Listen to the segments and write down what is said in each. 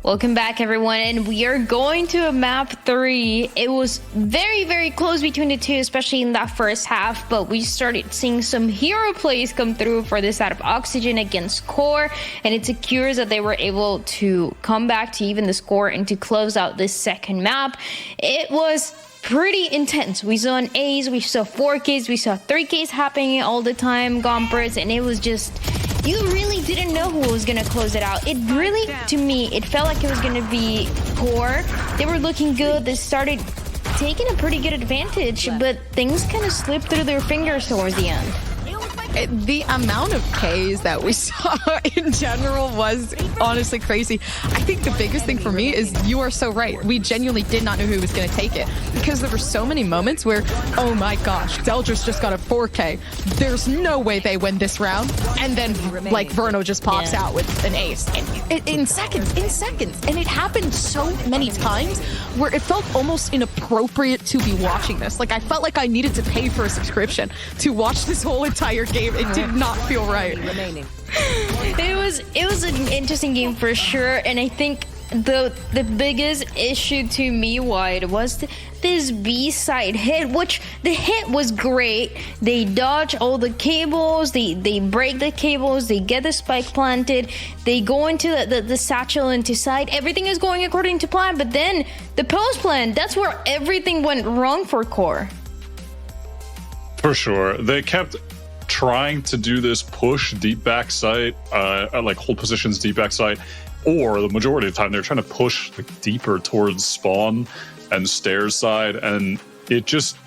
Welcome back, everyone, and we are going to a map 3. It was very, very close between the two, especially in that first half, but we started seeing some hero plays come through for this side of Oxygen against QOR, and it secures that they were able to come back to even the score and to close out this second map. It was pretty intense. We saw an A's, we saw 4Ks, we saw 3Ks happening all the time, Gompers, and it was just, you really didn't know who was going to close it out. It really, to me, it felt like it was going to be QOR. They were looking good. They started taking a pretty good advantage, but things kind of slipped through their fingers towards the end. The amount of Ks that we saw in general was honestly crazy. I think the biggest thing for me is you are so right. We genuinely did not know who was going to take it because there were so many moments where, oh my gosh, Delgers just got a 4K. There's no way they win this round. And then like Verno just pops out with an ace in seconds. And it happened so many times where it felt almost inappropriate to be watching this. Like I felt like I needed to pay for a subscription to watch this whole entire game. It did not feel right. It was an interesting game for sure, and I think the biggest issue to me wide was this B side hit, which the hit was great. They dodge all the cables, they break the cables, they get the spike planted, they go into the satchel into side. Everything is going according to plan, but then the post plan, that's where everything went wrong for QOR. For sure. They kept trying to do this push deep back site, like hold positions deep back site, or the majority of the time they're trying to push like deeper towards spawn and stairs side, and it just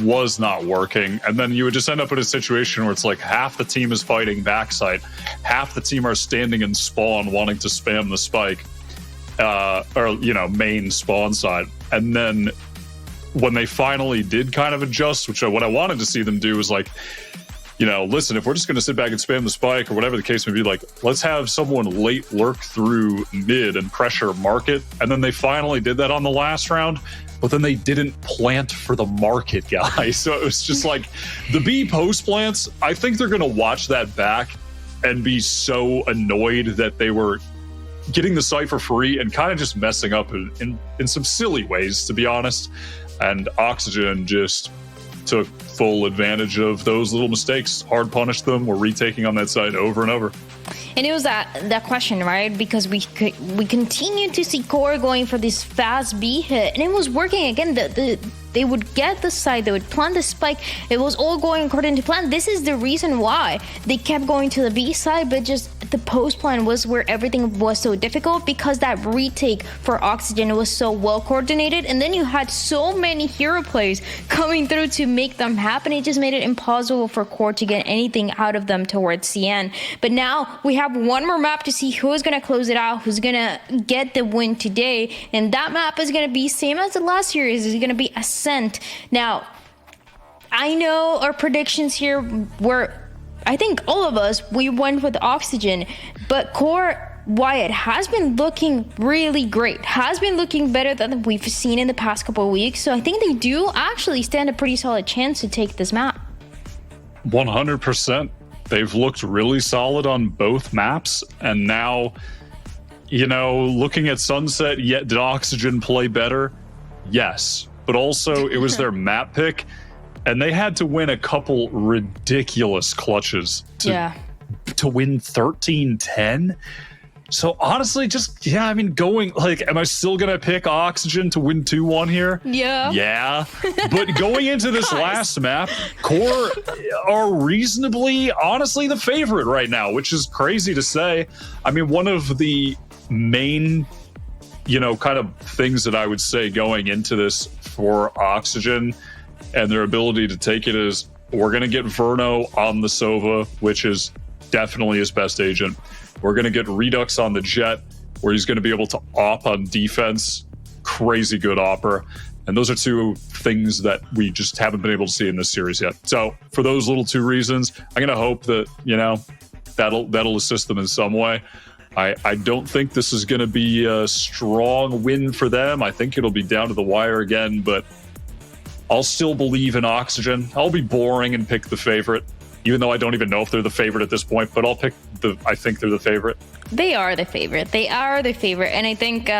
was not working. And then you would just end up in a situation where it's like half the team is fighting backside, half the team are standing in spawn wanting to spam the spike, or main spawn side. And then when they finally did kind of adjust, which what I wanted to see them do was like, listen, if we're just going to sit back and spam the spike or whatever the case may be, like, let's have someone late lurk through mid and pressure market. And then they finally did that on the last round, but then they didn't plant for the market, guys. So it was just like the B post plants. I think they're going to watch that back and be so annoyed that they were getting the site for free and kind of just messing up in some silly ways, to be honest. And Oxygen just took full advantage of those little mistakes, hard punished them, were retaking on that side over and over. And it was that question, right? Because we continued to see QOR going for this fast B hit, and it was working again. They would get the side, they would plant the spike. It was all going according to plan. This is the reason why they kept going to the B side, but just the post plan was where everything was so difficult because that retake for Oxygen was so well coordinated, and then you had so many hero plays coming through to make them happen. It just made it impossible for QOR to get anything out of them towards the end. But now we have one more map to see who's going to close it out, who's going to get the win today, and that map is going to be same as the last series. It's going to be Ascent. Now, I know our predictions here were, I think all of us, we went with Oxygen, but QOR, Wyatt, has been looking really great, has been looking better than we've seen in the past couple of weeks, so I think they do actually stand a pretty solid chance to take this map. 100%. They've looked really solid on both maps, and now, looking at Sunset, did Oxygen play better? Yes, but also it was their map pick, and they had to win a couple ridiculous clutches to win 13-10. So honestly, going, like, am I still going to pick Oxygen to win 2-1 here? Yeah. But going into this last map, QOR are reasonably, honestly, the favorite right now, which is crazy to say. I mean, one of the main, kind of things that I would say going into this for Oxygen and their ability to take it is we're going to get Verno on the Sova, which is definitely his best agent. We're going to get Redux on the Jet, where he's going to be able to op on defense. Crazy good opper. And those are two things that we just haven't been able to see in this series yet. So for those little two reasons, I'm going to hope that, that'll assist them in some way. I don't think this is going to be a strong win for them. I think it'll be down to the wire again, but I'll still believe in Oxygen. I'll be boring and pick the favorite. even though I don't even know if they're the favorite at this point, but I'll pick I think they're the favorite. They are the favorite. They are the favorite. And I think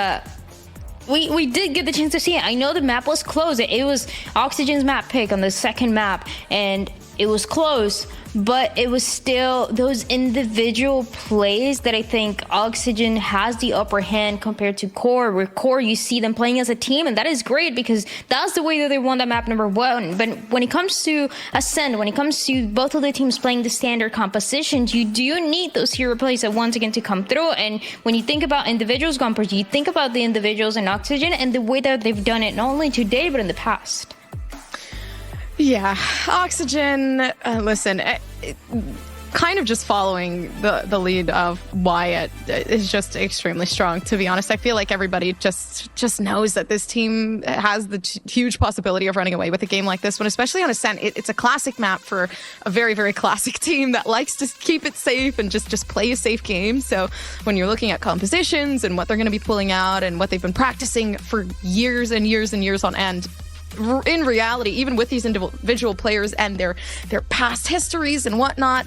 we did get the chance to see it. I know the map was close. It was Oxygen's map pick on the second map, and it was close, but it was still those individual plays that I think Oxygen has the upper hand compared to Core, where Core, you see them playing as a team, and that is great because that's the way that they won that map number 1. But when it comes to Ascend, when it comes to both of the teams playing the standard compositions, you do need those hero plays that once again to come through. And when you think about individuals, Gumpers, you think about the individuals in Oxygen and the way that they've done it, not only today, but in the past. Yeah, Oxygen, listen, kind of just following the lead of Wyatt is just extremely strong, to be honest. I feel like everybody just knows that this team has the huge possibility of running away with a game like this one, especially on Ascent. It's a classic map for a very, very classic team that likes to keep it safe and just play a safe game. So when you're looking at compositions and what they're going to be pulling out and what they've been practicing for years and years and years on end, in reality, even with these individual players and their past histories and whatnot,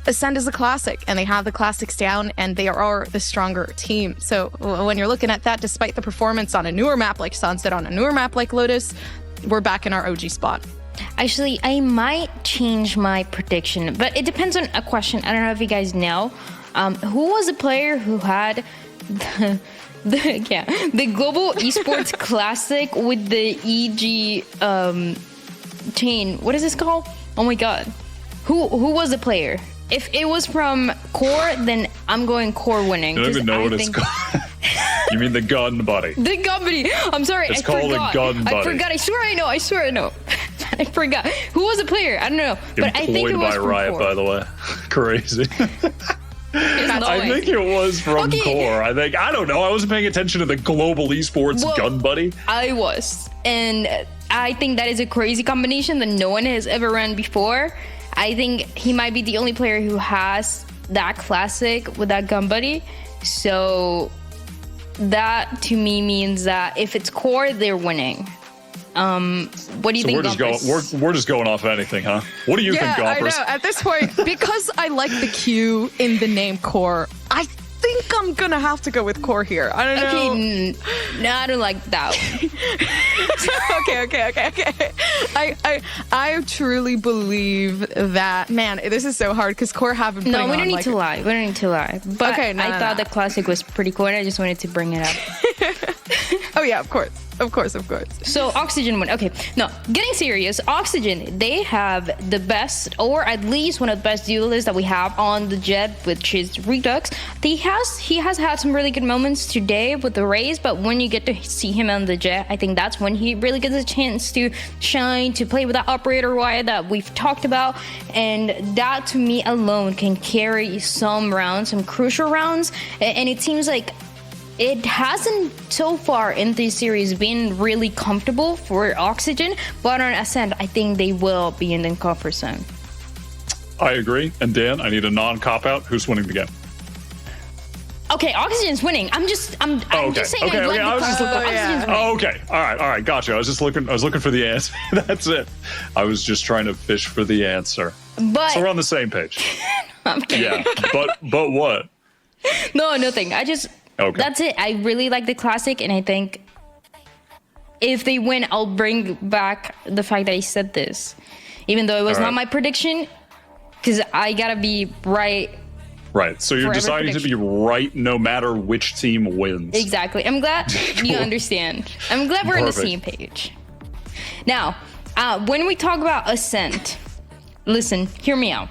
Ascend is a classic, and they have the classics down, and they are the stronger team. So when you're looking at that, despite the performance on a newer map like Sunset, on a newer map like Lotus, we're back in our OG spot. Actually, I might change my prediction, but it depends on a question. I don't know if you guys know. Who was the player who had the Global Esports Classic with the EG chain? What is this called? Oh my god. Who was the player? If it was from Core, then I'm going Core winning. I don't even know what it's called. You mean the gun buddy? The gun buddy. I'm sorry. It's called a gun buddy. I forgot. I swear I know. I forgot. Who was the player? I don't know. But I think it was from Riot, Core. by the way. Crazy. I think it was from Core. I don't know. I wasn't paying attention to the Global Esports gun buddy. I was. And I think that is a crazy combination that no one has ever run before. I think he might be the only player who has that classic with that gun buddy. So that to me means that if it's Core, they're winning. What do you think? We're just going off of anything, huh? What do you think, Gompers? I know. At this point, because I like the Q in the name Core, I think I'm gonna have to go with Core here. I don't know. Okay, no, I don't like that. Okay. I truly believe that. Man, this is so hard because Core haven't. No, we don't need to lie. We don't need to lie. But okay, I thought the classic was pretty cool, and I just wanted to bring it up. Oh yeah, of course. So Oxygen won. Okay, no, getting serious. Oxygen, they have the best, or at least one of the best duelists that we have on the Jet, which is Redux. He has had some really good moments today with the Raze, but when you get to see him on the Jet, I think that's when he really gets a chance to shine, to play with that operator wire that we've talked about, and that to me alone can carry some rounds, some crucial rounds, and it seems like it hasn't so far in this series been really comfortable for Oxygen, but on Ascent, I think they will be in the comfort zone. I agree. And Dan, I need a non-cop out. Who's winning the game? Okay, Oxygen's winning. I'm just saying. Okay. I was just looking. Okay. All right. Gotcha. I was looking for the answer. That's it. I was just trying to fish for the answer. But so we're on the same page. I'm kidding. Yeah. But what? No, nothing. Okay. That's it. I really like the classic, and I think if they win, I'll bring back the fact that I said this, even though it was not my prediction, because I gotta be right. Right. So you're deciding to be right no matter which team wins. Exactly. I'm glad you understand. I'm glad we're on the same page. Now, when we talk about Ascent, listen, hear me out.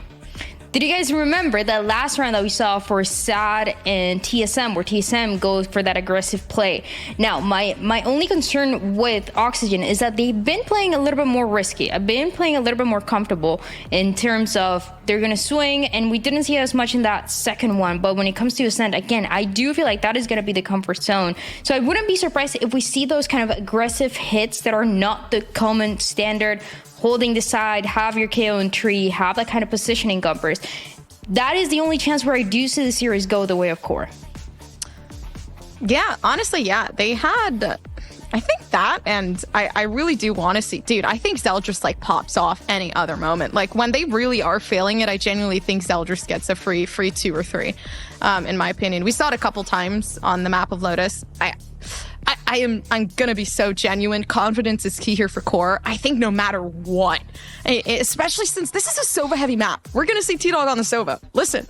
Did you guys remember that last round that we saw for SAD and TSM, where TSM goes for that aggressive play? Now, my only concern with Oxygen is that they've been playing a little bit more risky. I've been playing a little bit more comfortable in terms of they're going to swing, and we didn't see as much in that second one. But when it comes to Ascent, again, I do feel like that is going to be the comfort zone. So I wouldn't be surprised if we see those kind of aggressive hits that are not the common standard, holding the side, have your KO in tree, have that kind of positioning, Gumpers. That is the only chance where I do see the series go the way of Core. Yeah, honestly, yeah. They had I think that, and I really do want to see, dude, I think Zeldris like pops off any other moment. Like when they really are failing it, I genuinely think Zeldris gets a free 2 or 3, in my opinion. We saw it a couple times on the map of Lotus. I'm gonna be so genuine. Confidence is key here for QOR. I think no matter what, especially since this is a Sova heavy map, we're gonna see T-Dog on the Sova. Listen,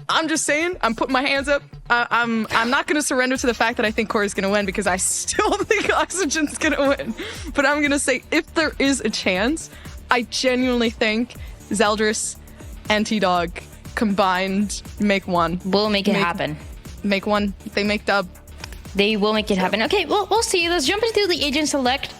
I'm just saying, I'm putting my hands up. I'm not going to surrender to the fact that I think QOR is going to win, because I still think Oxygen's going to win. But I'm going to say, if there is a chance, I genuinely think Zeldris and T-Dog combined make one. We'll make it happen. Make one. They make dub. They will make it happen. Okay, well, we'll see. Let's jump into the agent select.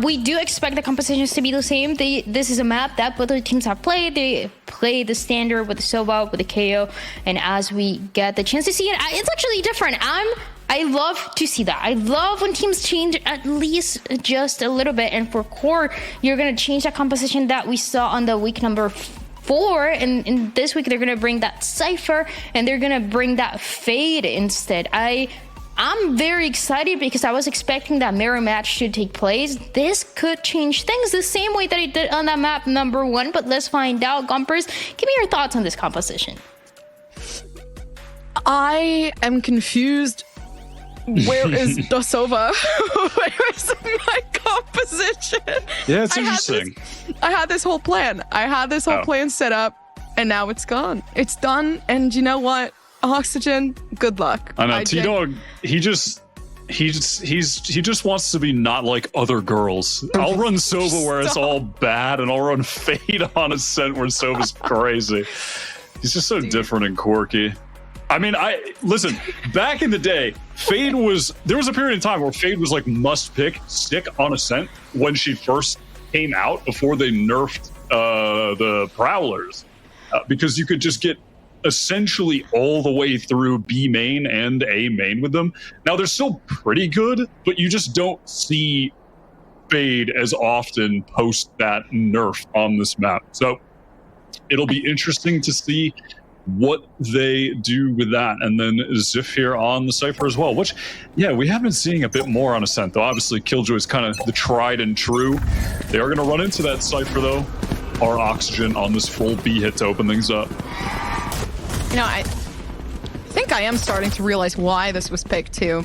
We do expect the compositions to be the same. This is a map that both the teams have played. They play the standard with the Sova, with the KO, and as we get the chance to see it, it's actually different. I love to see that. I love when teams change at least just a little bit, and for QOR, you're going to change that composition that we saw on the week number 4, and in this week, they're going to bring that Cypher, and they're going to bring that Fade instead. I'm very excited because I was expecting that mirror match to take place. This could change things the same way that it did on that map number 1, but let's find out. Gumpers, give me your thoughts on this composition. I am confused. Where is Dosova? Where is my composition? Yeah, it's interesting. I had this whole plan. I had this whole plan set up, and now it's gone. It's done, and you know what? Oxygen, good luck. I know T-Dog. He just wants to be not like other girls. I'll run Sova where it's all bad, and I'll run Fade on Ascent where Sova's crazy. He's just so different and quirky. I mean, listen. Back in the day, there was a period in time where Fade was like must pick stick on Ascent when she first came out before they nerfed the Prowlers, because you could just get essentially all the way through B main and A main with them. Now they're still pretty good, but you just don't see Fade as often post that nerf on this map. So it'll be interesting to see what they do with that. And then Ziff here on the Cypher as well, which, yeah, we have been seeing a bit more on Ascent, though. Obviously, Killjoy is kind of the tried and true. They are going to run into that Cypher, though. Our Oxygen on this full B hit to open things up. You know, I think I am starting to realize why this was picked too.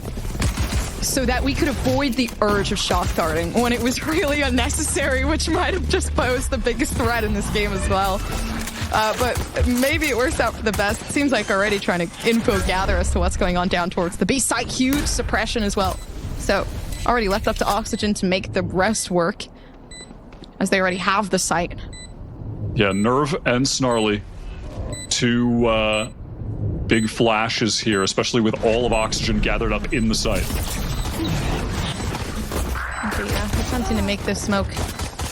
So that we could avoid the urge of shock darting when it was really unnecessary, which might have just posed the biggest threat in this game as well. But maybe it works out for the best. It seems like already trying to info gather as to what's going on down towards the B side. Huge suppression as well. So already left up to Oxygen to make the rest work, as they already have the site. Yeah, Nerve and Snarly. 2 big flashes here, especially with all of Oxygen gathered up in the site. Okay, yeah, attempting to make this smoke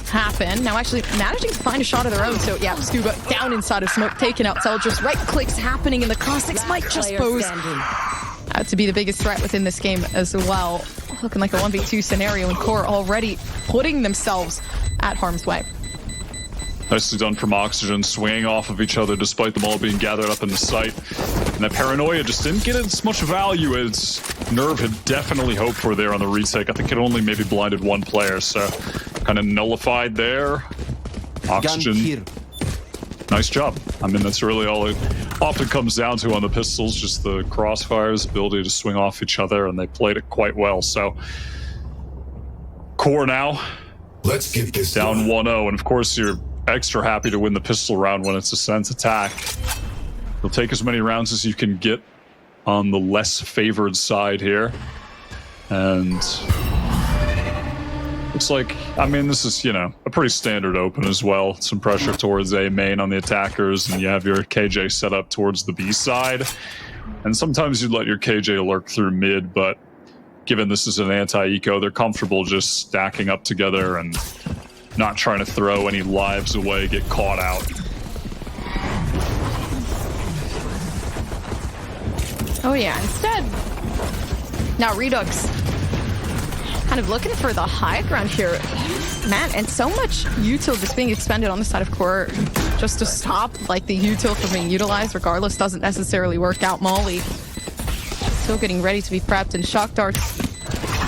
happen. Now actually managing to find a shot of their own. So yeah, Scuba down inside of smoke, taking out Zeldris. Right clicks happening, and the Caustics might just pose to be the biggest threat within this game as well. Looking like a 1v2 scenario, and QOR already putting themselves at harm's way. Nicely done from Oxygen, swinging off of each other despite them all being gathered up in the site. And that Paranoia just didn't get as much value as Nerve had definitely hoped for there on the retake. I think it only maybe blinded 1 player, so kind of nullified there. Oxygen, nice job. I mean, that's really all it often comes down to on the pistols, just the crossfires, ability to swing off each other, and they played it quite well. So QOR now, let's get this down 1-0, and of course you're extra happy to win the pistol round when it's Ascent attack. You'll take as many rounds as you can get on the less favored side here. And looks like, I mean, this is, you know, a pretty standard open as well. Some pressure towards A main on the attackers, and you have your KJ set up towards the B side. And sometimes you'd let your KJ lurk through mid, but given this is an anti-eco, they're comfortable just stacking up together and not trying to throw any lives away, get caught out. Oh yeah, instead, now Redux kind of looking for the high ground here. Man, and so much util just being expended on the side of QOR just to stop like the util from being utilized regardless doesn't necessarily work out. Molly still getting ready to be prepped, and shock darts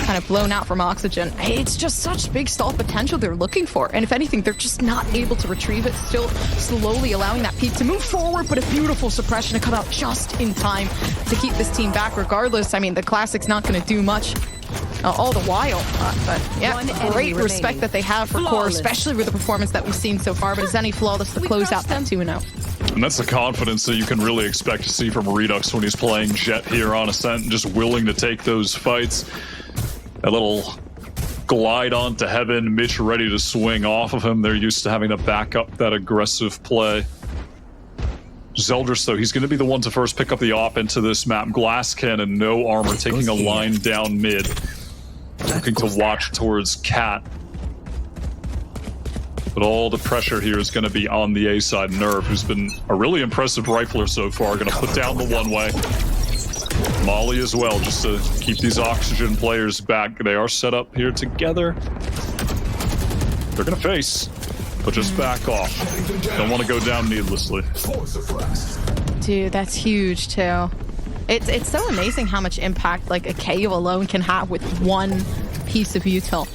kind of blown out from Oxygen. It's just such big stall potential they're looking for. And if anything, they're just not able to retrieve it, still slowly allowing that peak to move forward, but a beautiful suppression to come out just in time to keep this team back. Regardless, I mean, the Classic's not going to do much all the while. But yeah, great respect that they have for QOR, especially with the performance that we've seen so far. But Zenny flawless to close out that 2-0. And that's the confidence that you can really expect to see from Redux when he's playing Jet here on Ascent, and just willing to take those fights. That little glide onto Heaven, Mitch ready to swing off of him. They're used to having to back up that aggressive play. Zeldris, though, he's going to be the one to first pick up the op into this map. Glass Cannon, no armor, taking a line down mid. Looking to watch towards Cat. But all the pressure here is going to be on the A side. Nerve, who's been a really impressive rifler so far, going to put down the one-way. Molly as well, just to keep these Oxygen players back. They are set up here together. They're going to face, but just back off. Don't want to go down needlessly. Dude, that's huge too. It's so amazing how much impact like a KO alone can have with one piece of util.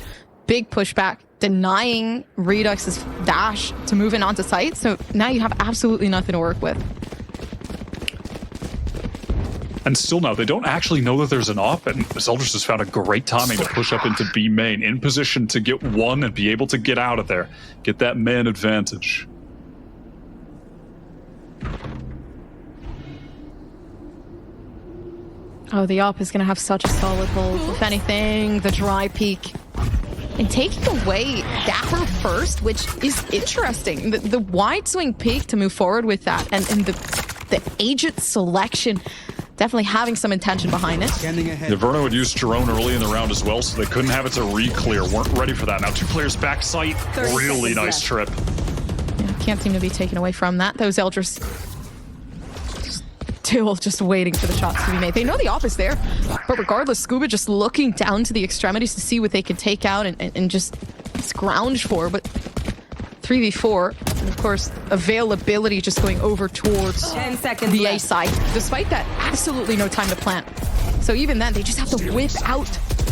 Big pushback, denying Redux's dash to move in onto site, so now you have absolutely nothing to work with. And still now, they don't actually know that there's an op, and Zeldris has found a great timing to push up into B main, in position to get one and be able to get out of there. Get that man advantage. Oh, the op is going to have such a solid hold. If anything, the dry peak. And taking away Dapper first, which is interesting. The wide swing peak to move forward with that, and the agent selection definitely having some intention behind it. The Verno would use drone early in the round as well, so they couldn't have it to re-clear. Weren't ready for that. Now 2 players back site. Really nice trip. Yeah, can't seem to be taken away from that. Those Eldris still just waiting for the shots to be made. They know the op is there, but regardless, Scuba just looking down to the extremities to see what they can take out and just scrounge for, but 3v4, and of course, availability just going over towards the A side, despite that, absolutely no time to plant. So even then, they just have to whip out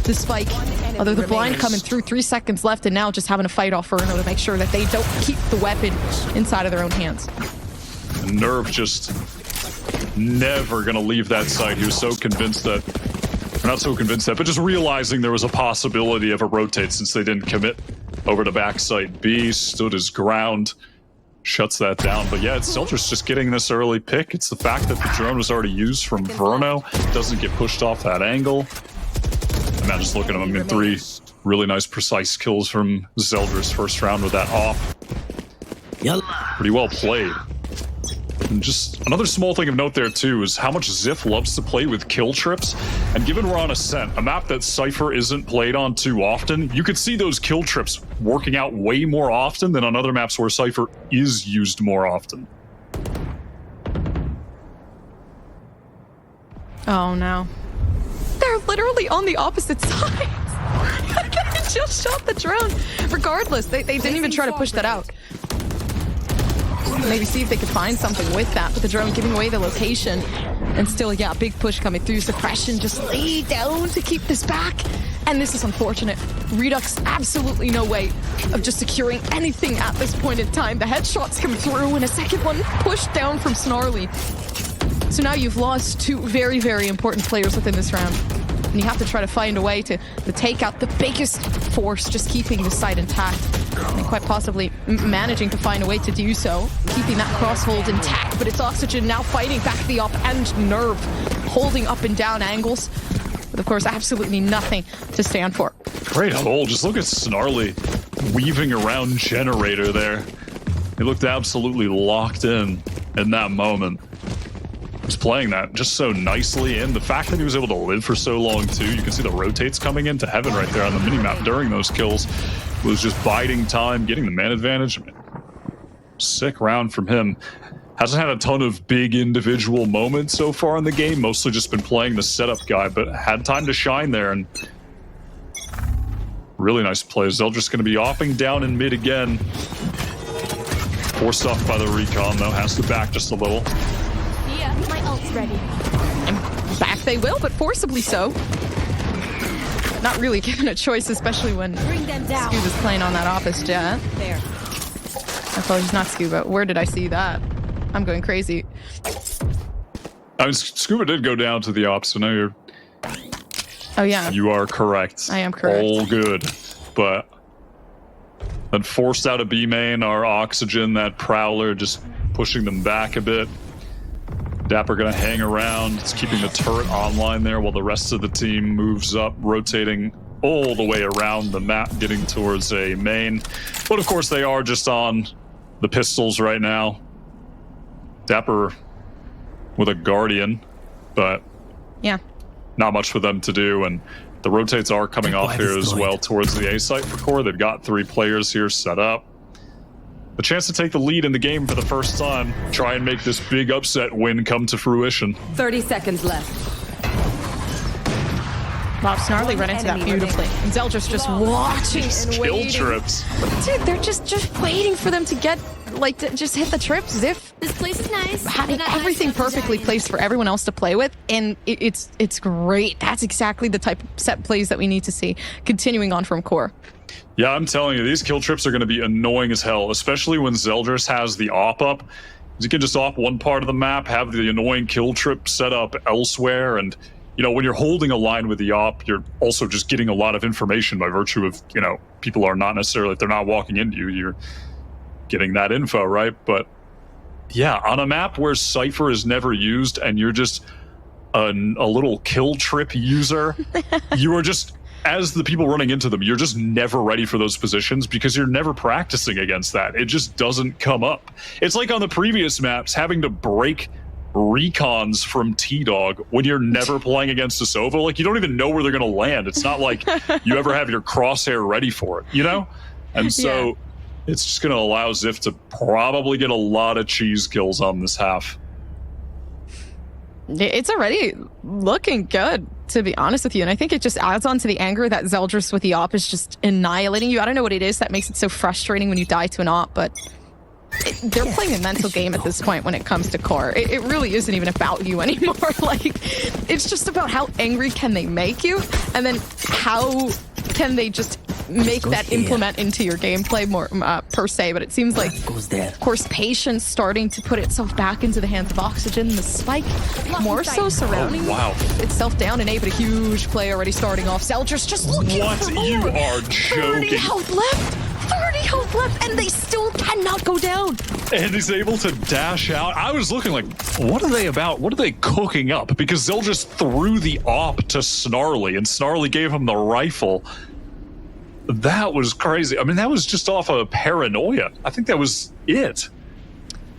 the spike. Although the blind coming through, 3 seconds left, and now just having to fight off Verno to make sure that they don't keep the weapon inside of their own hands. Nerve just never going to leave that site. He was so convinced that, or not so convinced that, but just realizing there was a possibility of a rotate since they didn't commit over to backside B, stood his ground, shuts that down. But yeah, it's Zeldris just getting this early pick. It's the fact that the drone was already used from Verno, doesn't get pushed off that angle. And now just looking at him, I mean, 3 really nice precise kills from Zeldris first round with that op. Pretty well played. And just another small thing of note there too is how much Ziff loves to play with kill trips. And given we're on Ascent, a map that Cypher isn't played on too often, you could see those kill trips working out way more often than on other maps where Cypher is used more often. Oh no. They're literally on the opposite side. They just shot the drone. Regardless, they didn't even try to push that out. Maybe see if they could find something with that, but the drone giving away the location. And still, yeah, big push coming through. Suppression just lay down to keep this back. And this is unfortunate. Redux, absolutely no way of just securing anything at this point in time. The headshots come through and a second one pushed down from Snarly. So now you've lost 2 very, very important players within this round. And you have to try to find a way to take out the biggest force, just keeping the site intact. And quite possibly managing to find a way to do so, keeping that crosshold intact. But it's Oxygen now fighting back the op, and Nerve holding up and down angles. But of course, absolutely nothing to stand for. Great hold. Just look at Snarly weaving around Generator there. He looked absolutely locked in that moment. Was playing that just so nicely, and the fact that he was able to live for so long too. You can see the rotates coming into Heaven right there on the minimap during those kills. Was just biding time, getting the man advantage. Sick round from him. Hasn't had a ton of big individual moments so far in the game, mostly just been playing the setup guy, but had time to shine there, and really nice plays. They're just going to be offing down in mid again. Forced off by the recon though, has to back just a little. Yeah, my ult's ready. And back they will, but forcibly so. not really given a choice, especially when Scuba's playing on that opposite jet. There. Apologies, not Scuba. Where did I see that? I'm going crazy. I mean, Scuba did go down to the ops, so now you're... Oh, yeah. You are correct. I am correct. All good. But then forced out a B main, our Oxygen, that Prowler, just pushing them back a bit. Dapper gonna hang around. It's keeping the turret online there while the rest of the team moves up, rotating all the way around the map, getting towards a main. But of course, they are just on the pistols right now. Dapper with a Guardian, but yeah, not much for them to do. And the rotates are coming off here as well towards the A site for Core. They've got 3 players here set up. The chance to take the lead in the game for the first time. Try and make this big upset win come to fruition. 30 seconds left. Wow, Snarly ran into that beautifully. And Zeldris just watching and Kill waiting. trips. Dude, they're just waiting for them to get, like, to just hit the trips. Ziff This place is nice. having but not everything nice enough for perfectly giants. placed for everyone else to play with, and it's great. That's exactly the type of set plays that we need to see continuing on from Core. Yeah, I'm telling you, these kill trips are going to be annoying as hell, especially when Zeldris has the op up. You can just op one part of the map, have the annoying kill trip set up elsewhere, and you know, when you're holding a line with the op, you're also just getting a lot of information by virtue of, you know, people are not necessarily, if they're not walking into you, you're getting that info, right? But yeah, on a map where Cypher is never used and you're just a little kill trip user, you are just, as the people running into them, you're just never ready for those positions because you're never practicing against that. It just doesn't come up. It's like on the previous maps, having to break recons from T-Dog when you're never playing against a Sova. Like, you don't even know where they're going to land. It's not like you ever have your crosshair ready for it, you know? And so Yeah. it's just going to allow Ziff to probably get a lot of cheese kills on this half. It's already looking good, to be honest with you. And I think it just adds on to the anger that Zeldris with the op is just annihilating you. I don't know what it is that makes it so frustrating when you die to an op, but they're playing a mental game at this point when it comes to Core. It really isn't even about you anymore. Like, it's just about how angry can they make you, and then how can they just make that implement into your gameplay more per se. But it seems like, of course, patience starting to put itself back into the hands of Oxygen. The spike more so surrounding itself down in A, but a huge play already starting off. Zeldris just looking for more. You are 30 joking. health left. 30 health left, and they still cannot go down. And he's able to dash out. I was looking like, what are they about? What are they cooking up? Because they'll just threw the op to Snarly, and Snarly gave him the rifle. That was crazy. I mean, that was just off of paranoia. I think that was it.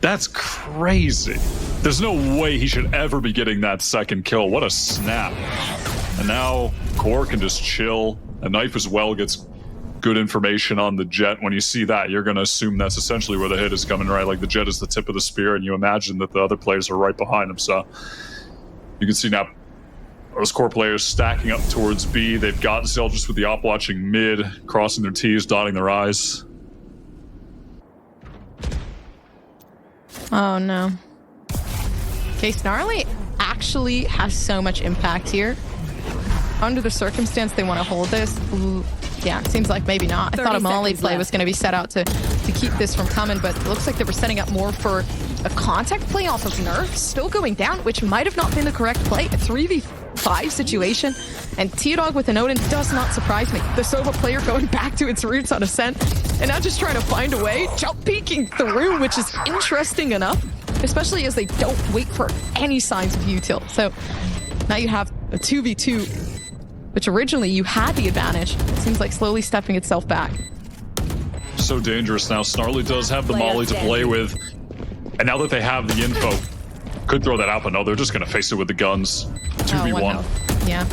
That's crazy. There's no way he should ever be getting that second kill. What a snap. And now Core can just chill. A knife as well gets good information on the jet. When you see that, you're going to assume that's essentially where the hit is coming, right? Like, the jet is the tip of the spear, and you imagine that the other players are right behind him. So you can see now those Core players stacking up towards B. They've got Zeldris with the op watching mid, crossing their T's, dotting their I's. Oh, no. Okay, Snarly actually has so much impact here. Under the circumstance, they want to hold this. Yeah, it seems like maybe not. I thought a Molly play was going to be set out to keep this from coming, but it looks like they were setting up more for a contact play off of Nerf, still going down, which might have not been the correct play. A 3v5 situation, and T-Dog with an Odin does not surprise me. The Sova player going back to its roots on Ascent, and now just trying to find a way, jump peeking through, which is interesting enough, especially as they don't wait for any signs of util. So now you have a 2v2, which originally you had the advantage. It seems like slowly stepping itself back. So dangerous now. Snarly does have the Molly to play with. And now that they have the info, could throw that out, but no, they're just going to face it with the guns. 2v1. Yeah.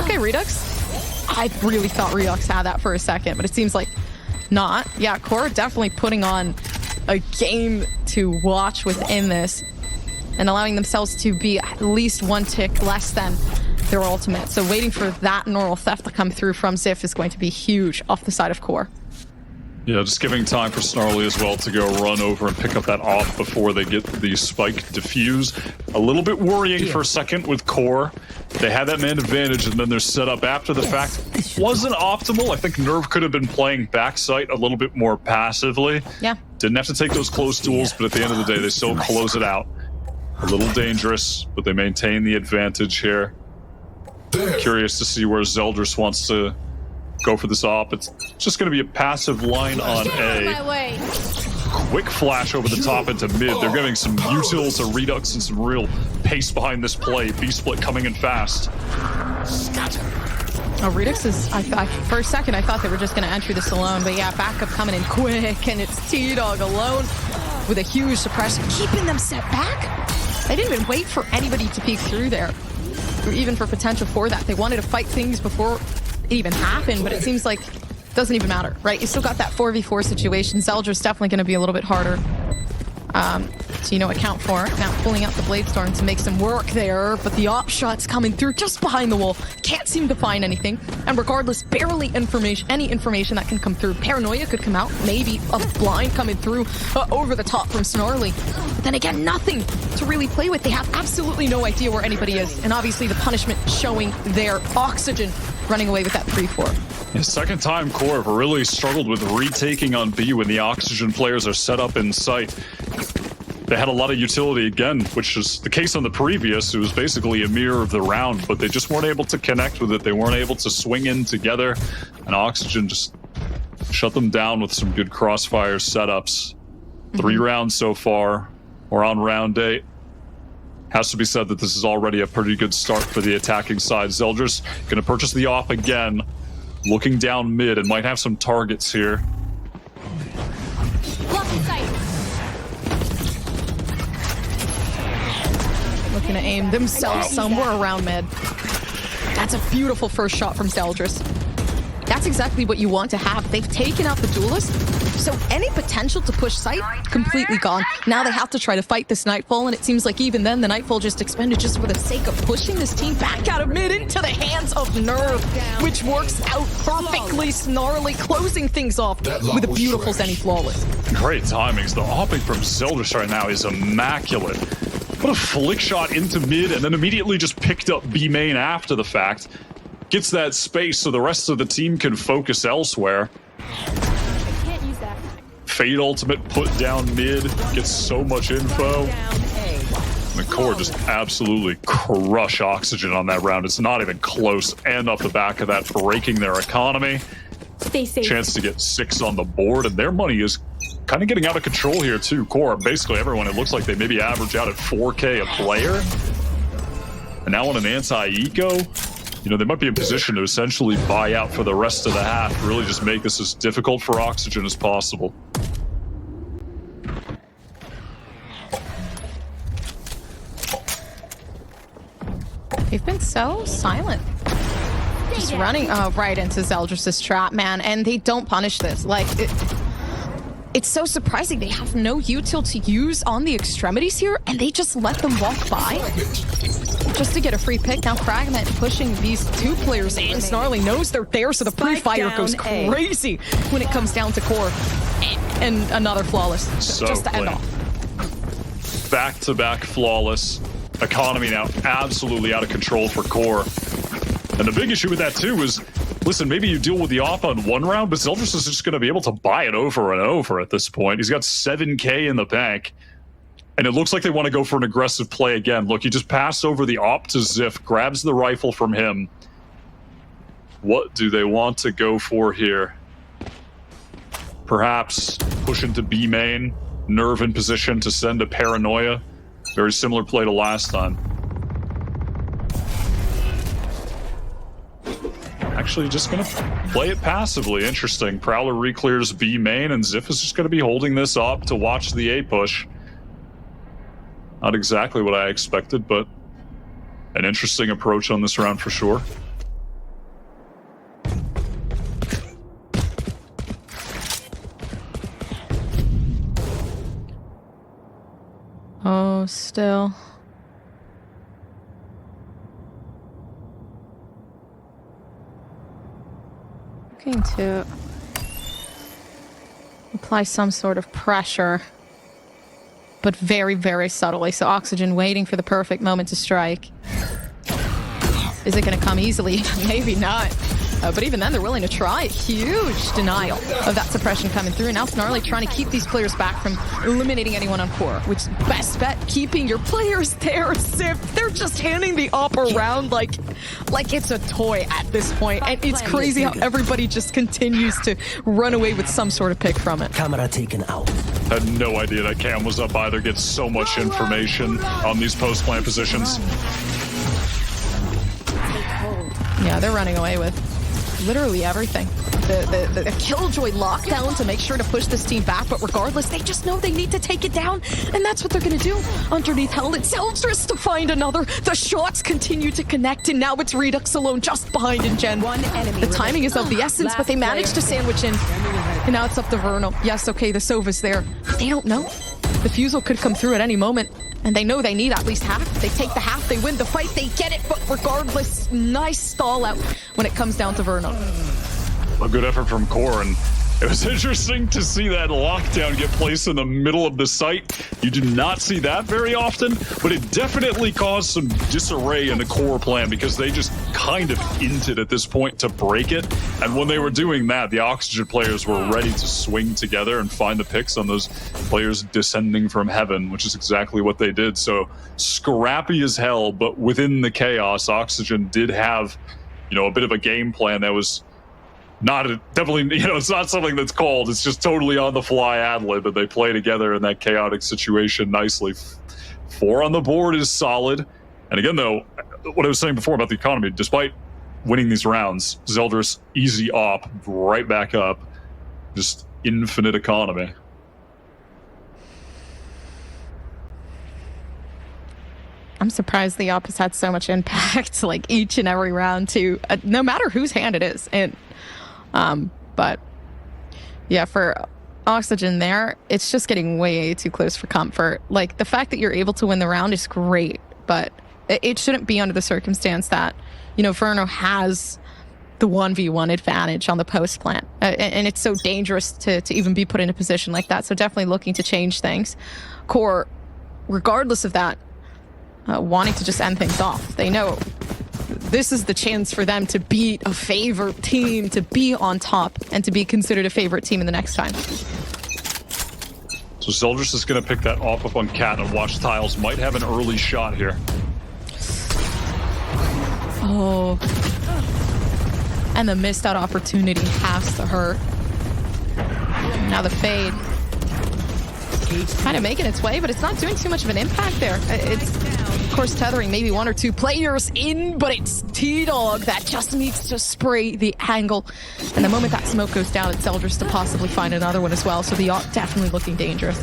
Okay, Redux. I really thought Redux had that for a second, but it seems like not. Yeah, Core definitely putting on a game to watch within this and allowing themselves to be at least one tick less than their ultimate. So waiting for that normal theft to come through from Ziff is going to be huge off the side of Core. Yeah, just giving time for Snarly as well to go run over and pick up that off before they get the spike defuse. A little bit worrying for a second with Core. They had that man advantage, and then their setup after the fact wasn't optimal. I think Nerve could have been playing backside a little bit more passively. Yeah. Didn't have to take those close duels, but at the end of the day, they still close it out. A little dangerous, but they maintain the advantage here. Curious to see where Zeldris wants to go for this op. It's just going to be a passive line on A. Quick flash over the top into mid. They're giving some util to Redux and some real pace behind this play. B-split coming in fast. Oh, Redux is, for a second, I thought they were just going to enter this alone, but yeah, backup coming in quick, and it's T-Dog alone with a huge suppressor, keeping them set back. They didn't even wait for anybody to peek through there, or even for potential for that. They wanted to fight things before it even happened, but it seems like it doesn't even matter, right? You still got that 4v4 situation. Zeldris definitely going to be a little bit harder to, you know, account for. Now pulling out the Blade Storm to make some work there, but the op shot's coming through just behind the wall. Can't seem to find anything, and regardless, barely any information that can come through. Paranoia could come out, maybe a blind coming through over the top from Snarly. But then again, nothing to really play with. They have absolutely no idea where anybody is, and obviously the punishment showing their Oxygen running away with that 3-4. Yeah, second time Core have really struggled with retaking on B when the Oxygen players are set up in sight. They had a lot of utility again, which is the case on the previous. It was basically a mirror of the round, but they just weren't able to connect with it. They weren't able to swing in together, and Oxygen just shut them down with some good crossfire setups. 3 rounds so far. We're on round 8. Has to be said that this is already a pretty good start for the attacking side. Zeldris going to purchase the off again, looking down mid, and might have some targets here. Looking to aim themselves somewhere around mid. That's a beautiful first shot from Zeldris. That's exactly what you want to have. They've taken out the duelist, so any potential to push site, completely gone. Now they have to try to fight this Nightfall, and it seems like even then the Nightfall just expended just for the sake of pushing this team back out of mid into the hands of Nerve, which works out perfectly. Snarly closing things off with a beautiful Zenny Flawless. Great timings. The hopping from Zeldris right now is immaculate. What a flick shot into mid, and then immediately just picked up B main after the fact. Gets that space so the rest of the team can focus elsewhere. Can't use that. Fade ultimate put down mid, gets so much info. The Core just absolutely crush Oxygen on that round. It's not even close, and off the back of that, breaking their economy. Stay safe. Chance to get 6 on the board, and their money is kind of getting out of control here too. Core, basically everyone, it looks like they maybe average out at 4K a player. And now on an anti-eco, you know, they might be in position to essentially buy out for the rest of the half, really just make this as difficult for Oxygen as possible. They've been so silent. Just running right into Zeldris' trap, man, and they don't punish this. Like, it's so surprising. They have no util to use on the extremities here, and they just let them walk by just to get a free pick. Now Fragment pushing these 2 players in. Snarly knows they're there, so the pre-fire goes crazy when it comes down to Core. And another flawless, So just to end clean. off. Back-to-back flawless. Economy now absolutely out of control for Core. And the big issue with that too is, listen, maybe you deal with the off on 1 round, but Zeldris is just going to be able to buy it over and over at this point. He's got 7K in the bank, and it looks like they want to go for an aggressive play again. Look, he just passed over the op to Ziff, grabs the rifle from him. What do they want to go for here? Perhaps push into B main, Nerve in position to send a Paranoia. Very similar play to last time. Actually just going to play it passively. Interesting. Prowler reclears B main, and Ziff is just going to be holding this up to watch the A push. Not exactly what I expected, but an interesting approach on this round for sure. Oh, still. Looking to apply some sort of pressure, but very, very subtly. So Oxygen waiting for the perfect moment to strike. Is it going to come easily? Maybe not. But even then, they're willing to try. Huge denial of that suppression coming through. Now Snarly trying to keep these players back from eliminating anyone on core, which best bet, keeping your players there. Sif, they're just handing the op around like it's a toy at this point. And it's crazy how everybody just continues to run away with some sort of pick from it. Camera taken out. Had no idea that cam was up either. Gets so much information on these post-plant positions. Yeah, they're running away with literally everything. The Killjoy lockdown to make sure to push this team back, but regardless, they just know they need to take it down, and that's what they're going to do. Underneath Hell, it's Eldris to find another. The shots continue to connect, and now it's Redux alone just behind in Gen. One enemy. The timing is of the essence, but they managed to sandwich in, and now it's up to Vernal. Yes, okay, the Sova's there. They don't know. The Fusel could come through at any moment. And they know they need at least half. They take the half, they win the fight, they get it, but regardless, nice stall out when it comes down to Vernal. A good effort from Core, and it was interesting to see that lockdown get placed in the middle of the site. You do not see that very often, but it definitely caused some disarray in the Core plan because they just kind of hinted at this point to break it. And when they were doing that, the Oxygen players were ready to swing together and find the picks on those players descending from heaven, which is exactly what they did. So scrappy as hell, but within the chaos, Oxygen did have, a bit of a game plan that was definitely, it's not something that's called. It's just totally on the fly ad lib, but they play together in that chaotic situation nicely. 4 on the board is solid. And again, though, what I was saying before about the economy, despite winning these rounds, Zeldris easy op, right back up, just infinite economy. I'm surprised the op has had so much impact, like each and every round too, no matter whose hand it is. And but yeah, for Oxygen there, it's just getting way too close for comfort. Like, the fact that you're able to win the round is great, but it shouldn't be under the circumstance that, Verno has the 1v1 advantage on the post plant. And it's so dangerous to even be put in a position like that. So definitely looking to change things. Core, regardless of that, wanting to just end things off. They know this is the chance for them to beat a favorite team, to be on top, and to be considered a favorite team in the next time. So Zeldris is going to pick that off up on Cat, and watch Tiles might have an early shot here. Oh. And the missed out opportunity has to hurt. Now the fade. Kind of making its way, but it's not doing too much of an impact there. It's, of course, tethering maybe 1 or 2 players in, but it's T-Dog that just needs to spray the angle. And the moment that smoke goes down, it's Eldris to possibly find another one as well. So the yacht definitely looking dangerous.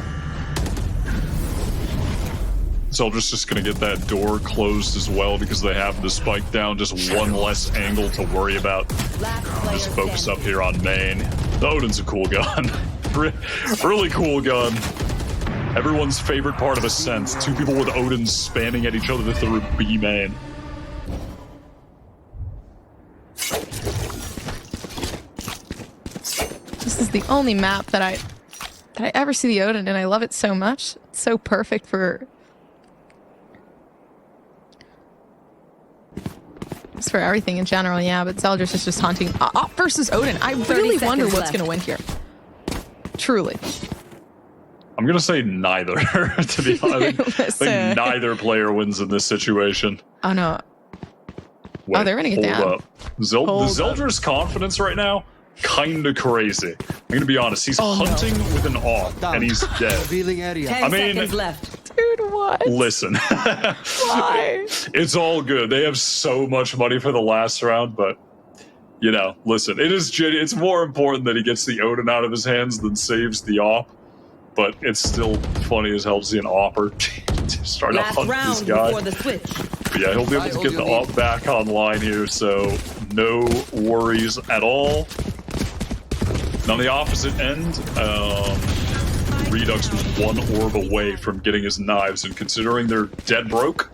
Zeldris just going to get that door closed as well because they have the spike down. Just one less angle to worry about. Just focus up here on main. The Odin's a cool gun. Really cool gun. Everyone's favorite part of Ascent. 2 people with Odins spanning at each other through B main. This is the only map that I ever see the Odin, and I love it so much. It's so perfect for everything in general, yeah, but Zeldris is just hunting. Op versus Odin. I really wonder what's going to win here. Truly. I'm going to say neither, to be honest. I think neither player wins in this situation. Oh, no. Wait, they're running it down. Hold up. The Zeldris confidence right now, kind of crazy. I'm going to be honest. He's hunting with an AWP, and he's dead. 10 seconds left. Dude, what? Listen. Why? It's all good. They have so much money for the last round, but, listen, it's more important that he gets the Odin out of his hands than saves the AWP. But it's still funny as hell to see an AWPer to start out hunting this guy. Before the switch. But yeah, he'll be able to get the AWP back online here, so no worries at all. And on the opposite end, Redux was 1 orb away from getting his knives, and considering they're dead broke,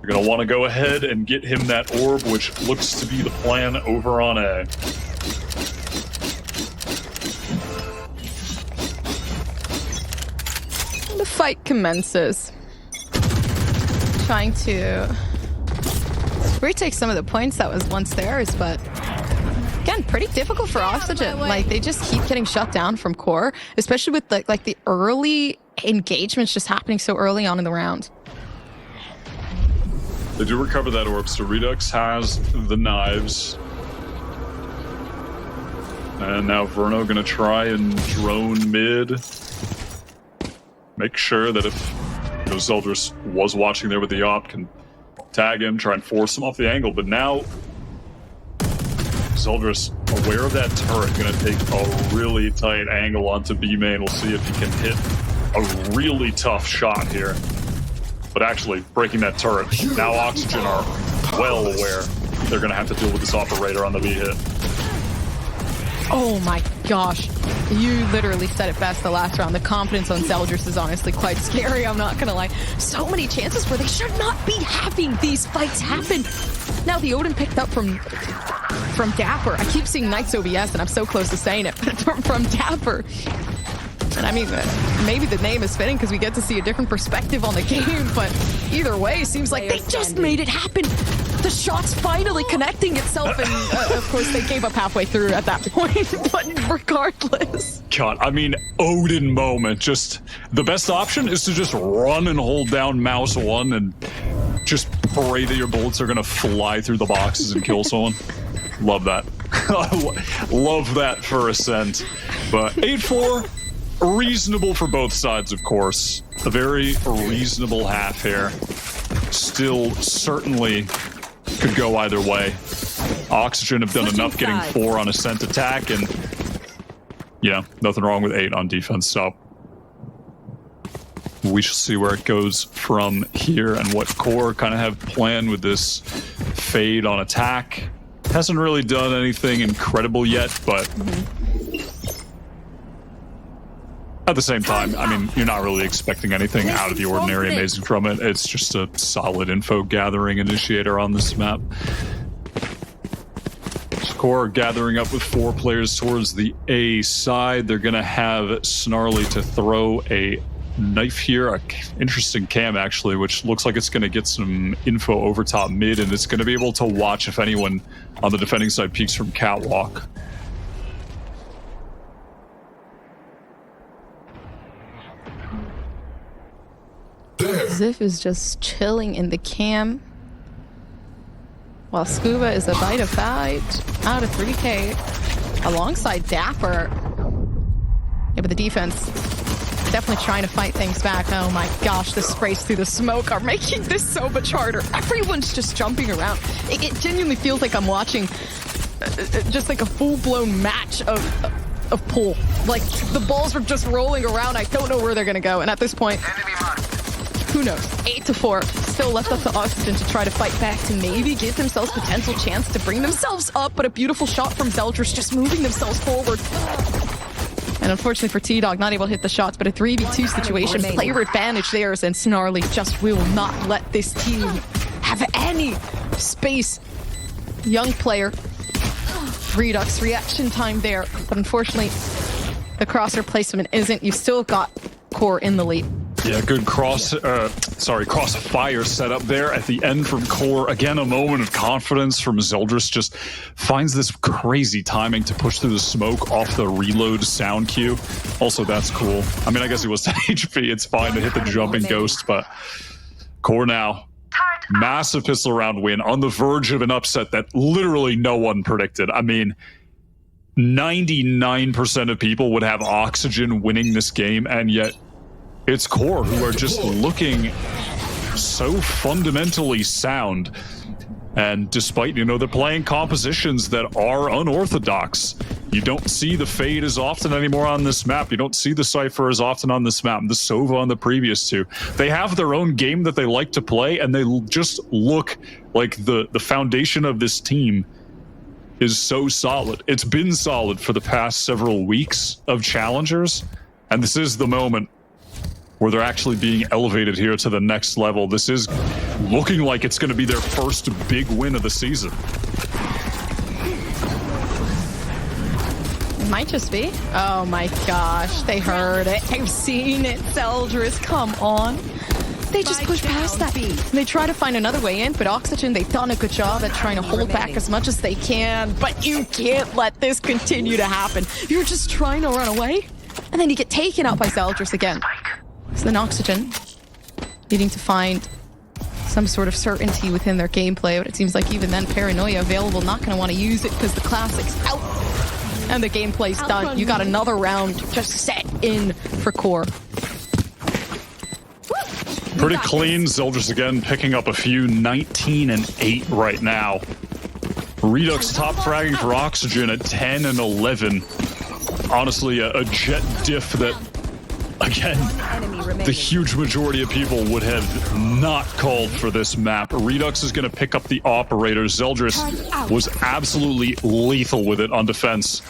you're going to want to go ahead and get him that orb, which looks to be the plan over on A. fight commences. Trying to retake some of the points that was once theirs, but again, pretty difficult for Oxygen. Like, they just keep getting shut down from core, especially with the early engagements just happening so early on in the round. They do recover that orb, so Redux has the knives. And now Verno gonna try and drone mid. Make sure that if Zeldris was watching there with the op, can tag him, try and force him off the angle. But now Zeldris, aware of that turret, gonna take a really tight angle onto B main. We'll see if he can hit a really tough shot here. But actually, breaking that turret, now Oxygen are well aware they're gonna have to deal with this operator on the B hit. Oh my gosh. You literally said it best the last round. The confidence on Zeldris is honestly quite scary, I'm not gonna lie. So many chances where they should not be having these fights happen. Now the Odin picked up from Dapper. I keep seeing Knights OBS and I'm so close to saying it, but from Dapper. And I mean, maybe the name is fitting because we get to see a different perspective on the game, but either way, seems like they just made it happen. The shot's finally connecting itself, and of course they gave up halfway through at that point, but regardless. God, I mean, Odin moment. Just, the best option is to just run and hold down mouse 1 and just pray that your bullets are going to fly through the boxes and kill someone. Love that. Love that for Ascent. But 8-4, reasonable for both sides, of course. A very reasonable half here. Still, certainly could go either way. Oxygen have done enough getting 4 on Ascent attack, and yeah, nothing wrong with 8 on defense, so we shall see where it goes from here and what Core kind of have planned with this fade on attack. Hasn't really done anything incredible yet, but at the same time, I mean, you're not really expecting anything out of the ordinary amazing from it. It's just a solid info gathering initiator on this map. Core gathering up with 4 players towards the A side. They're going to have Snarly to throw a knife here. Interesting cam, actually, which looks like it's going to get some info over top mid, and it's going to be able to watch if anyone on the defending side peeks from catwalk. Ziff is just chilling in the cam, while Scuba is about to fight out of 3K alongside Dapper. Yeah, but the defense definitely trying to fight things back. Oh my gosh, the sprays through the smoke are making this so much harder. Everyone's just jumping around. It genuinely feels like I'm watching just like a full-blown match of pool. Like, the balls are just rolling around. I don't know where they're gonna go, and at this point, who knows? 8-4, still left up to Oxygen to try to fight back to maybe give themselves potential chance to bring themselves up, but a beautiful shot from Zeldris just moving themselves forward. And unfortunately for T-Dog, not able to hit the shots, but a 3v2 situation, player advantage there, and Snarly just will not let this team have any space. Young player, Redux, reaction time there, but unfortunately, the crosshair placement isn't. You've still got Core in the lead. Yeah, good crossfire setup there at the end from Core. Again, a moment of confidence from Zeldris. Just finds this crazy timing to push through the smoke off the reload sound cue. Also, that's cool. I mean, I guess he was to HP. It's fine to hit the jumping ghost, but Core now. Massive pistol round win on the verge of an upset that literally no one predicted. I mean, 99% of people would have Oxygen winning this game, and yet it's Core who are just looking so fundamentally sound. And despite, you know, they're playing compositions that are unorthodox. You don't see the Fade as often anymore on this map. You don't see the Cypher as often on this map. The Sova on the previous two. They have their own game that they like to play, and they just look like the foundation of this team is so solid. It's been solid for the past several weeks of Challengers, and this is the moment where they're actually being elevated here to the next level. This is looking like it's going to be their first big win of the season. It might just be. Oh my gosh, they heard it. They've seen it. Zeldris, come on. They just push past that. And they try to find another way in, but Oxygen, they've done a good job at trying to hold back as much as they can. But you can't let this continue to happen. You're just trying to run away, and then you get taken out by Zeldris again. So then Oxygen needing to find some sort of certainty within their gameplay, but it seems like even then Paranoia available, not going to want to use it because the Classic's out and the gameplay's done. You got another round just set in for QOR. Pretty clean. Zeldris again picking up a few. 19 and 8 right now. Redux top fragging for Oxygen at 10 and 11. Honestly, a jet diff that, again, the huge majority of people would have not called for this map. Redux is going to pick up the operator. Zeldris was absolutely lethal with it on defense.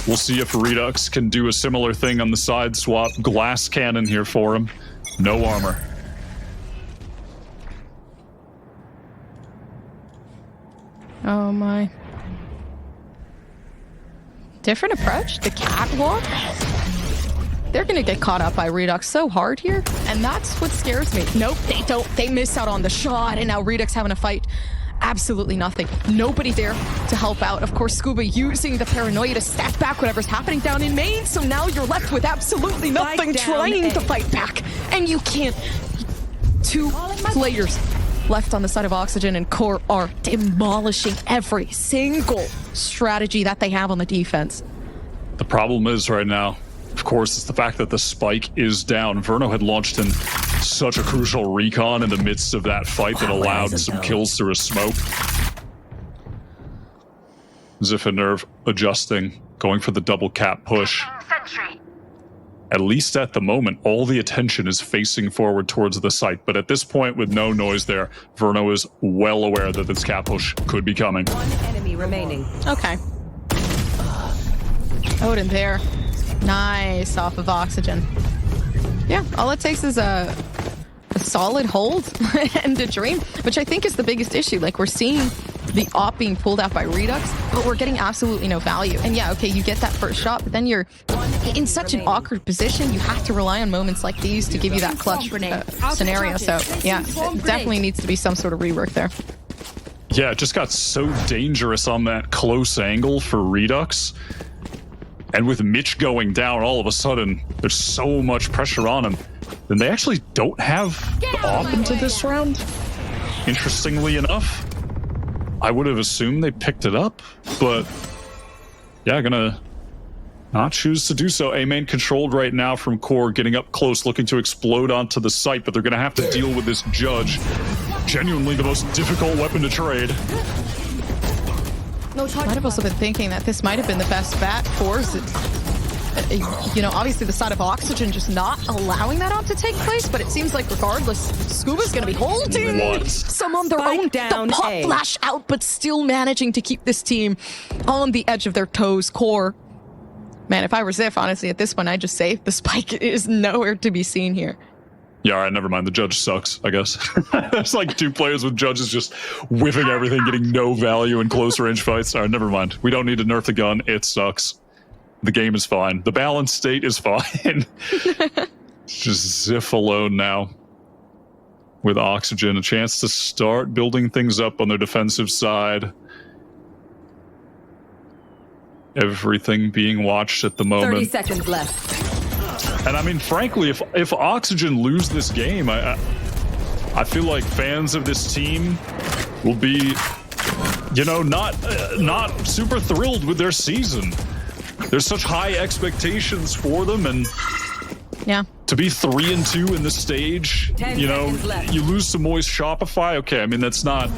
We'll see if Redux can do a similar thing on the side swap. Glass cannon here for him. No armor. Oh my. Different approach. The catwalk. They're gonna get caught up by Redux so hard here, and that's what scares me. Nope, they don't. They miss out on the shot, and now Redux having a fight. Absolutely nothing. Nobody there to help out. Of course, Scuba using the Paranoia to step back whatever's happening down in main, so now you're left with absolutely nothing trying to fight back, and you can't. Two players left on the side of Oxygen, and QOR are demolishing every single strategy that they have on the defense. The problem is right now, of course, it's the fact that the spike is down. Verno had launched in such a crucial recon in the midst of that fight that allowed some kills through a smoke. Ziffa adjusting, going for the double cap push. At least at the moment, all the attention is facing forward towards the site. But at this point, with no noise there, Verno is well aware that this cap push could be coming. One enemy remaining. Okay. Odin there. Nice off of Oxygen. Yeah, all it takes is a solid hold and a dream, which I think is the biggest issue. Like, we're seeing the op being pulled out by Redux, but we're getting absolutely no value. And yeah, okay, you get that first shot, but then you're in such an awkward position. You have to rely on moments like these to give you that clutch scenario. So yeah, it definitely needs to be some sort of rework there. Yeah, it just got so dangerous on that close angle for Redux. And with Mitch going down, all of a sudden, there's so much pressure on him. Then they actually don't have the op into this round. Interestingly enough, I would have assumed they picked it up, but yeah, gonna not choose to do so. A main controlled right now from QOR, getting up close, looking to explode onto the site, but they're gonna have to deal with this judge. Genuinely the most difficult weapon to trade. Might have also been thinking that this might have been the best bet for, you know, obviously the side of Oxygen just not allowing that op to take place, but it seems like regardless, Scuba's gonna be holding some on their own. The pop flash out, but still managing to keep this team on the edge of their toes. QOR. Man, if I were Ziff, honestly, at this point, I'd just say the spike is nowhere to be seen here. Yeah, all right, never mind. The judge sucks, I guess. There's like two players with judges just whiffing everything, getting no value in close range fights. All right, never mind. We don't need to nerf the gun. It sucks. The game is fine. The balance state is fine. Just Ziff alone now. With Oxygen, a chance to start building things up on their defensive side. Everything being watched at the moment. 30 seconds left. And I mean, frankly, if Oxygen lose this game, I feel like fans of this team will be, you know, not super thrilled with their season. There's such high expectations for them, and yeah, to be 3-2 in this stage, you know, you lose to Moist Shopify. Okay, I mean, that's not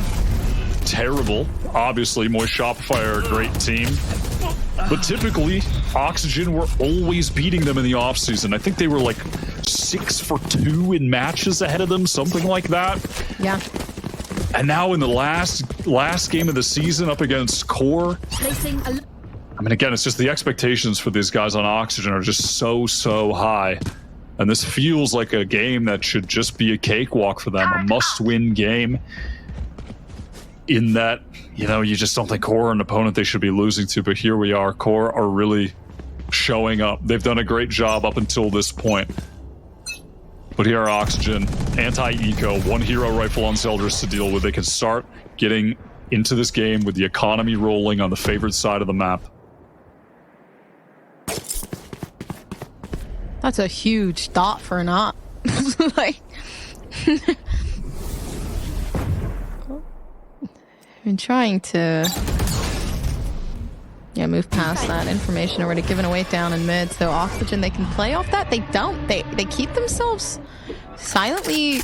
terrible. Obviously, Moist Shopify are a great team. But typically, Oxygen were always beating them in the offseason. I think they were like 6-2 in matches ahead of them, something like that. Yeah. And now in the last game of the season up against QOR, I mean, again, it's just the expectations for these guys on Oxygen are just so high. And this feels like a game that should just be a cakewalk for them, a must-win game. in that, you know, you just don't think Core are an opponent they should be losing to, but here we are. Core are really showing up. They've done a great job up until this point. But here are Oxygen, anti-eco, one hero rifle on Zeldris to deal with. They can start getting into this game with the economy rolling on the favored side of the map. That's a huge dot for an op. Like, I'm trying to move past that. Information already given away down in mid, so Oxygen, they can play off that. They don't. They keep themselves silently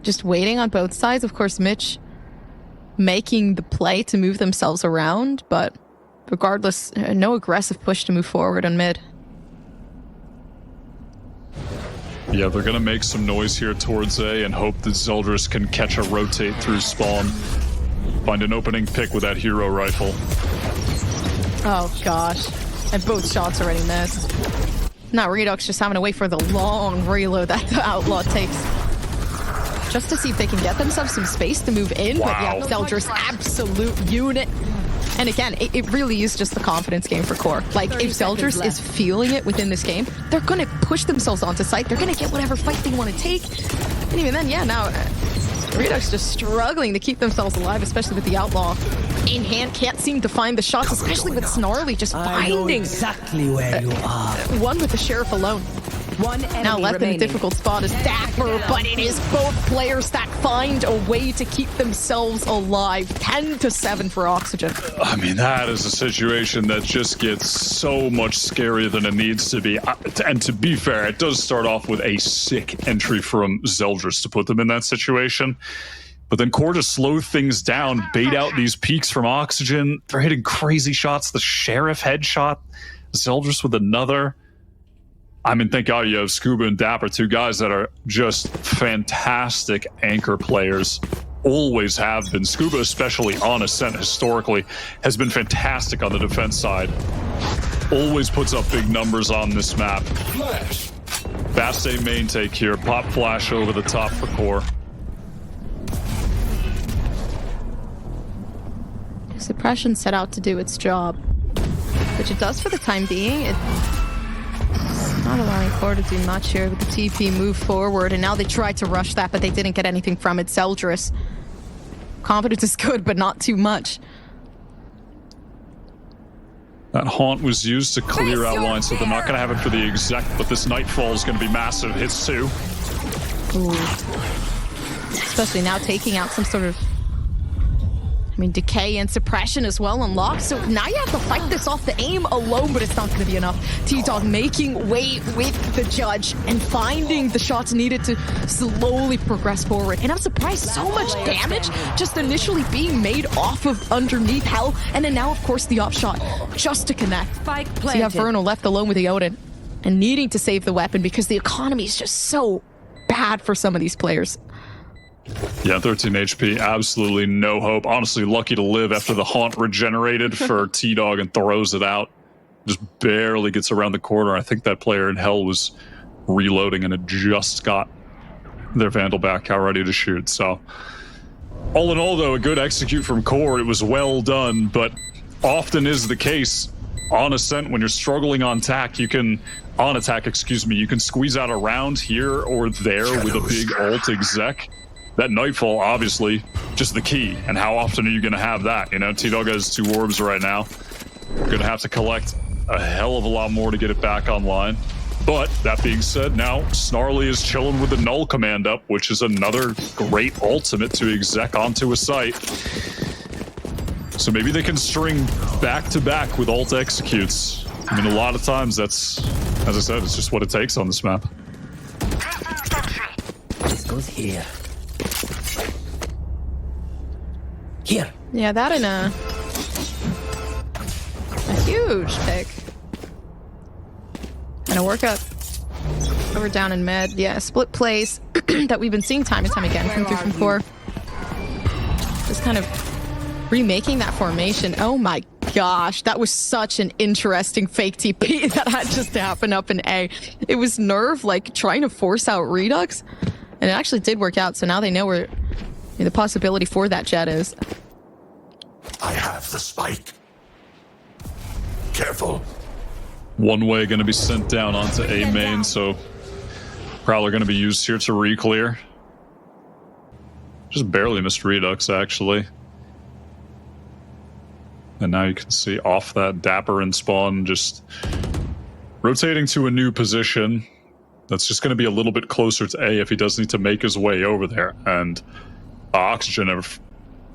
just waiting on both sides. Of course, Mitch making the play to move themselves around, but regardless, no aggressive push to move forward on mid. Yeah, they're gonna make some noise here towards A and hope that Zeldris can catch a rotate through spawn. Find an opening pick with that hero rifle. Oh gosh. And both shots already missed. Now Redux just having to wait for the long reload that the Outlaw takes. Just to see if they can get themselves some space to move in. Wow. But yeah, Zeldris, absolute unit. And again, it really is just the confidence game for Core. Like, if Zeldris is feeling it within this game, they're going to push themselves onto site. They're going to get whatever fight they want to take. And even then, yeah, now Redux just struggling to keep themselves alive, especially with the Outlaw in hand. Can't seem to find the shots, especially with Snarly just finding exactly where you are. one with the Sheriff alone. One enemy Now left remaining. in a difficult spot is Dapper, but it is both players that find a way to keep themselves alive. 10-7 for Oxygen. I mean, that is a situation that just gets so much scarier than it needs to be. And to be fair, it does start off with a sick entry from Zeldris to put them in that situation. But then Core just slow things down, bait out these peaks from Oxygen. They're hitting crazy shots. The Sheriff headshot, Zeldris with another. I mean, thank God you have Scuba and Dapper, two guys that are just fantastic anchor players. Always have been. Scuba, especially on Ascent historically, has been fantastic on the defense side. Always puts up big numbers on this map. Fast A main take here. Pop flash over the top for Core. Suppression set out to do its job, which it does for the time being. It's not allowing Core to do much here with the TP move forward, and now they tried to rush that, but they didn't get anything from it. Zeldris, confidence is good, but not too much. That haunt was used to clear out line, so they're not going to have it for the exec, but this Nightfall is going to be massive. Hits too. Ooh. Especially now taking out some sort of, I mean, decay and suppression as well unlocked. So now you have to fight this off the aim alone, but it's not going to be enough. T-Dog making way with the judge and finding the shots needed to slowly progress forward. And I'm surprised so much damage just initially being made off of underneath Hell. And then now, of course, the off shot just to connect. Spike So you have planted. Vernal left alone with the Odin and needing to save the weapon because the economy is just so bad for some of these players. Yeah, 13 HP, absolutely no hope. Honestly, lucky to live after the haunt regenerated for T-Dog and throws it out. Just barely gets around the corner. I think that player in Hell was reloading and had just got their Vandal back out ready to shoot. So, all in all, though, a good execute from Core. It was well done, but often is the case on Ascent when you're struggling on attack, you can squeeze out a round here or there with a big ult exec. That Nightfall, obviously, just the key. And how often are you going to have that? You know, T-Dog has 2 orbs right now. Going to have to collect a hell of a lot more to get it back online. But that being said, now Snarly is chilling with the Null command up, which is another great ultimate to exec onto a site. So maybe they can string back-to-back with ult executes. I mean, a lot of times that's, as I said, it's just what it takes on this map. This goes here. Here. Yeah, that in a huge pick. And a workup over down in mid. Yeah, split plays that we've been seeing time and time again come through from Core. Just kind of remaking that formation. Oh my gosh, that was such an interesting fake TP that had just to happen up in A. It was Nerve like trying to force out Redux, and it actually did work out. So now they know where the possibility for that Jet is. I have the spike. Careful. One way going to be sent down onto A main, so Prowler going to be used here to re-clear. Just barely missed Redux, actually. And now you can see off that Dapper and Spawn just rotating to a new position. That's just going to be a little bit closer to A if he does need to make his way over there. And Oxygen have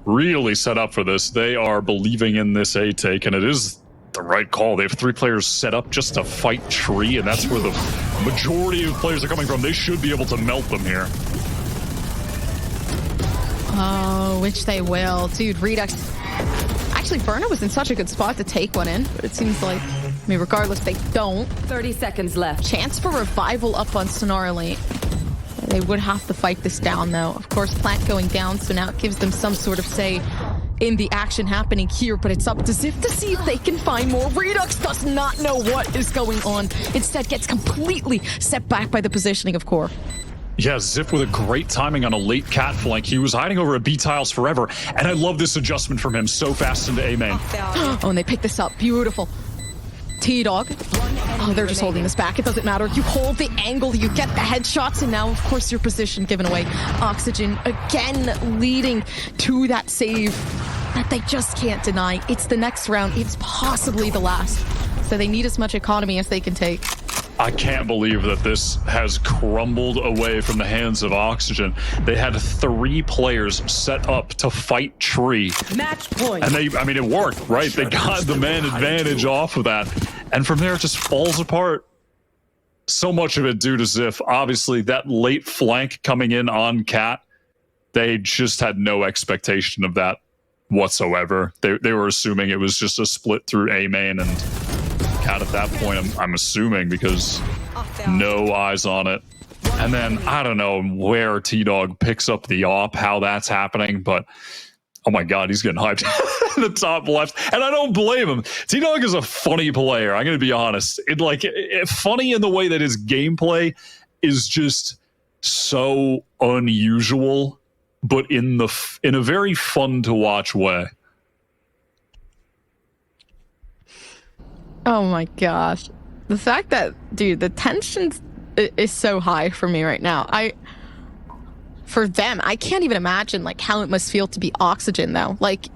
really set up for this. They are believing in this A take, and it is the right call. They have 3 players set up just to fight Tree, and that's where the majority of players are coming from. They should be able to melt them here. Oh, which they will. Dude, Redux. Actually, Burner was in such a good spot to take one in, but it seems like, I mean, regardless, they don't. 30 seconds left. Chance for revival up on Snarly. They would have to fight this down, though. Of course, Plant going down, so now it gives them some sort of say in the action happening here, but it's up to Ziv to see if they can find more. Redux does not know what is going on. Instead, gets completely set back by the positioning of Core. Yeah, Ziff with a great timing on a late cat flank. He was hiding over at B tiles forever, and I love this adjustment from him so fast into A main. Oh, and they pick this up. Beautiful. T-Dog. Oh, they're just holding this back. It doesn't matter. You hold the angle, you get the headshots, and now, of course, your position given away. Oxygen again leading to that save that they just can't deny. It's the next round. It's possibly the last. So they need as much economy as they can take. I can't believe that this has crumbled away from the hands of Oxygen. They had 3 players set up to fight Tree. Match point. And I mean, it worked, right? They got the man advantage off of that. And from there, it just falls apart. So much of it due to Ziff. Obviously, that late flank coming in on Cat, they just had no expectation of that whatsoever. They were assuming it was just a split through A main, and Cat at that point, I'm assuming, because no eyes on it. And then I don't know where T-Dog picks up the op, how that's happening, but oh my god, he's getting hyped in the top left, and I don't blame him. T-Dog is a funny player, I'm gonna be honest. Funny in the way that his gameplay is just so unusual, but in a very fun to watch way. Oh my gosh. The fact that, dude, the tension is so high for me right now. For them, I can't even imagine like how it must feel to be Oxygen though. Like,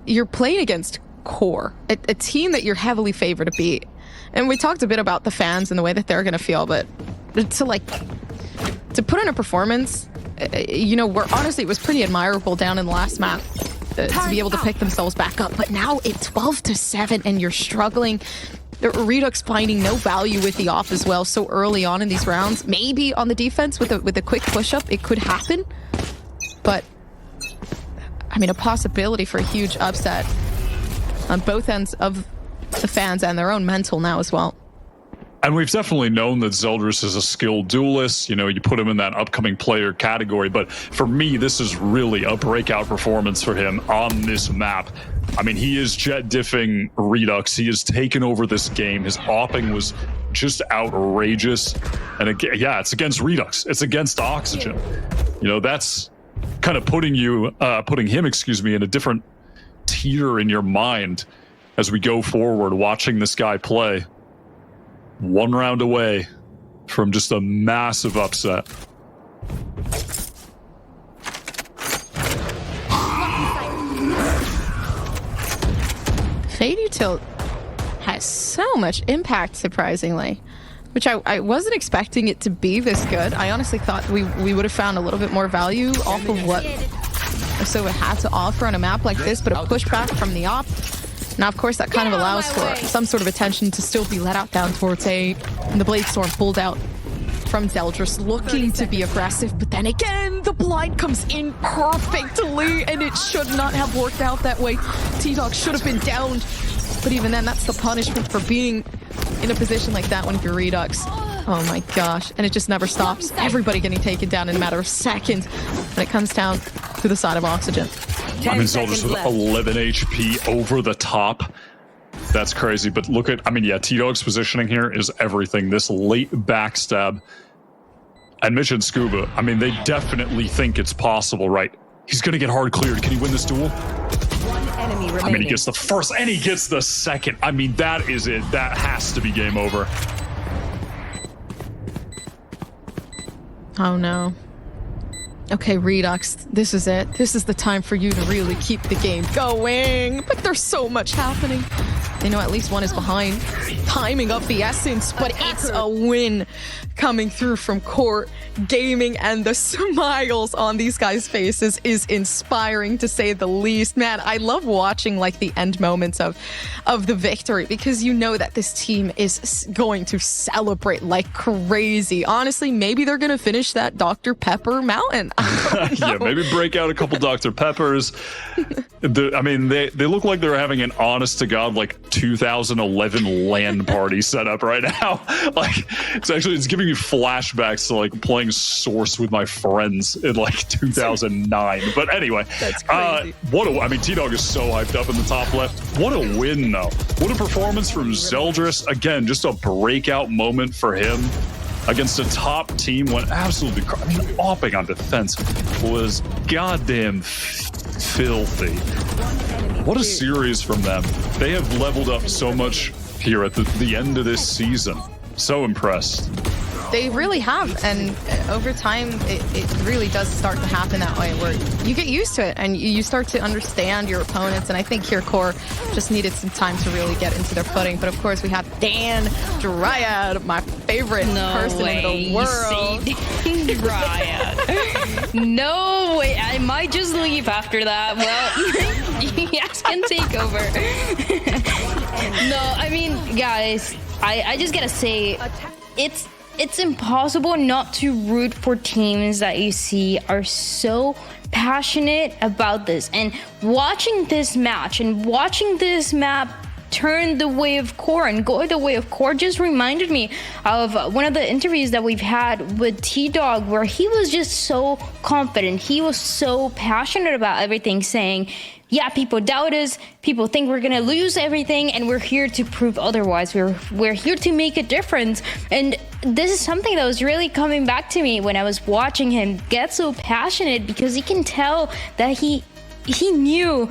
you're playing against Core, a team that you're heavily favored to beat. And we talked a bit about the fans and the way that they're gonna feel, but to put in a performance, where honestly it was pretty admirable down in the last map. To be able to pick themselves back up, but now it's 12-7 and you're struggling. Redux finding no value with the off as well so early on in these rounds. Maybe on the defense with a quick push up it could happen, but I mean, a possibility for a huge upset on both ends of the fans and their own mental now as well. And we've definitely known that Zeldris is a skilled duelist. You put him in that upcoming player category. But for me, this is really a breakout performance for him on this map. I mean, he is jet diffing Redux. He has taken over this game. His opping was just outrageous. And again, yeah, it's against Redux. It's against Oxygen. That's kind of putting him, in a different tier in your mind as we go forward, watching this guy play. 1 round away from just a massive upset. Fade Util has so much impact, surprisingly, which I wasn't expecting it to be this good. I honestly thought we would have found a little bit more value off of what Sova had to offer on a map like this, but a pushback from the op. Now, of course, that kind of allows for some sort of attention to still be let out down towards A. And the Blade Storm pulled out from Zeldris, looking to be aggressive. But then again, the blind comes in perfectly, and it should not have worked out that way. T-Dog should have been downed. But even then, that's the punishment for being in a position like that one if you're Redux. Oh my gosh. And it just never stops. Everybody getting taken down in a matter of seconds when it comes down to the side of Oxygen. I mean, Zeldris with 11 HP over the top. That's crazy. But look at, T-Dog's positioning here is everything. This late backstab And Mitch and Scuba, I mean, they definitely think it's possible, right? He's going to get hard cleared. Can he win this duel? One enemy remaining. I mean, he gets the first and he gets the second. I mean, that is it. That has to be game over. Oh no. Okay, Redux, this is it. This is the time for you to really keep the game going. But there's so much happening. They know at least one is behind. Timing of the essence, but it's a win coming through from Court Gaming, and the smiles on these guys' faces is inspiring to say the least. Man, I love watching like the end moments of the victory, because you know that this team is going to celebrate like crazy. Honestly, maybe they're going to finish that Dr. Pepper mountain. Yeah, maybe break out a couple Dr. Peppers. I mean, they look like they're having an honest to God like 2011 LAN party set up right now. Like, it's giving me flashbacks to like playing Source with my friends in like 2009. But anyway, That's crazy. I mean, T-Dog is so hyped up in the top left. What a win, though. What a performance from Zeldris. Again, just a breakout moment for him against a top team. Went absolutely, I mean, opping on defense was goddamn filthy. What a series from them. They have leveled up so much here at the end of this season. So impressed. They really have, and over time, it really does start to happen that way, where you get used to it and you start to understand your opponents. And I think here Core just needed some time to really get into their footing. But of course, we have Dan Dryad, my favorite person in the world. Dryad. No way. I might just leave after that. Well, you guys can take over. No, I mean, guys, I just gotta say, it's impossible not to root for teams that you see are so passionate about this. And watching this match and watching this map turn the way of Core and go the way of Core just reminded me of one of the interviews that we've had with T-Dog, where he was just so confident. He was so passionate about everything, saying, yeah, people doubt us, people think we're gonna lose everything, and we're here to prove otherwise. We're here to make a difference. And this is something that was really coming back to me when I was watching him get so passionate, because you can tell that he knew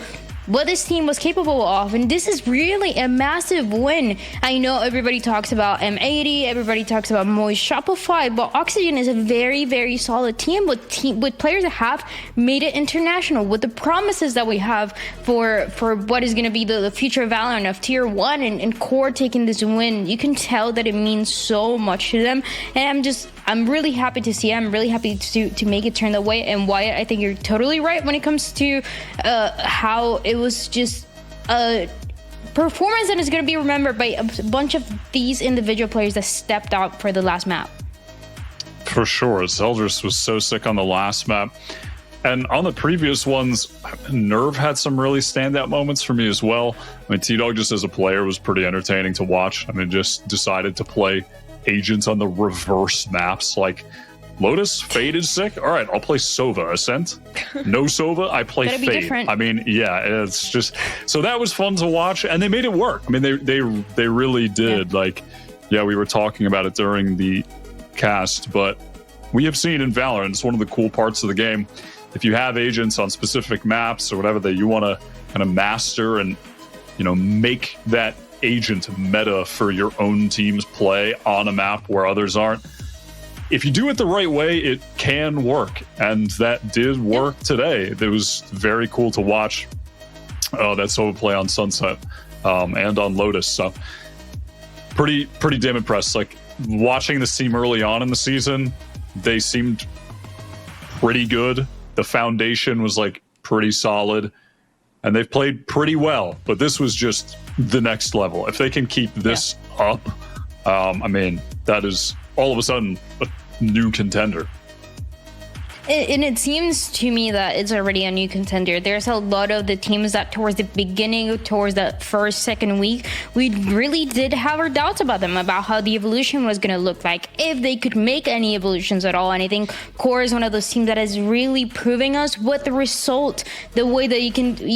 what this team was capable of, and this is really a massive win. I know everybody talks about M80, everybody talks about Moist Shopify, but Oxygen is a very, very solid team with players that have made it international, with the promises that we have for what is going to be the future of VALORANT of Tier 1, and Core taking this win. You can tell that it means so much to them, and I'm really happy to see it. I'm really happy to make it turn that way. And Wyatt, I think you're totally right when it comes to how it was just a performance that is going to be remembered by a bunch of these individual players that stepped out for the last map. For sure. Zeldris was so sick on the last map. And on the previous ones, Nerve had some really standout moments for me as well. I mean, T-Dog just as a player was pretty entertaining to watch. I mean, just decided to play agents on the reverse maps. Like, Lotus, Fade is sick. All right, I'll play Sova. Ascent, no Sova, I play Fade. Different. I mean, yeah, it's just, so that was fun to watch, and they made it work. I mean, they really did. Yeah. Like, yeah, we were talking about it during the cast, but we have seen in VALORANT, it's one of the cool parts of the game. If you have agents on specific maps or whatever that you want to kind of master and, you know, make that agent meta for your own team's play on a map where others aren't, if you do it the right way, it can work. And that did work today. It was very cool to watch that solo play on Sunset and on Lotus. So pretty damn impressed. Like, watching this team early on in the season, they seemed pretty good. The foundation was like pretty solid, and they've played pretty well. But this was just the next level. If they can keep this up, I mean, that is all of a sudden a new contender. And it seems to me that it's already a new contender. There's a lot of the teams that towards the beginning, towards the first, second week, we really did have our doubts about them, about how the evolution was going to look like, if they could make any evolutions at all. And I think QOR is one of those teams that is really proving us what the result, the way that you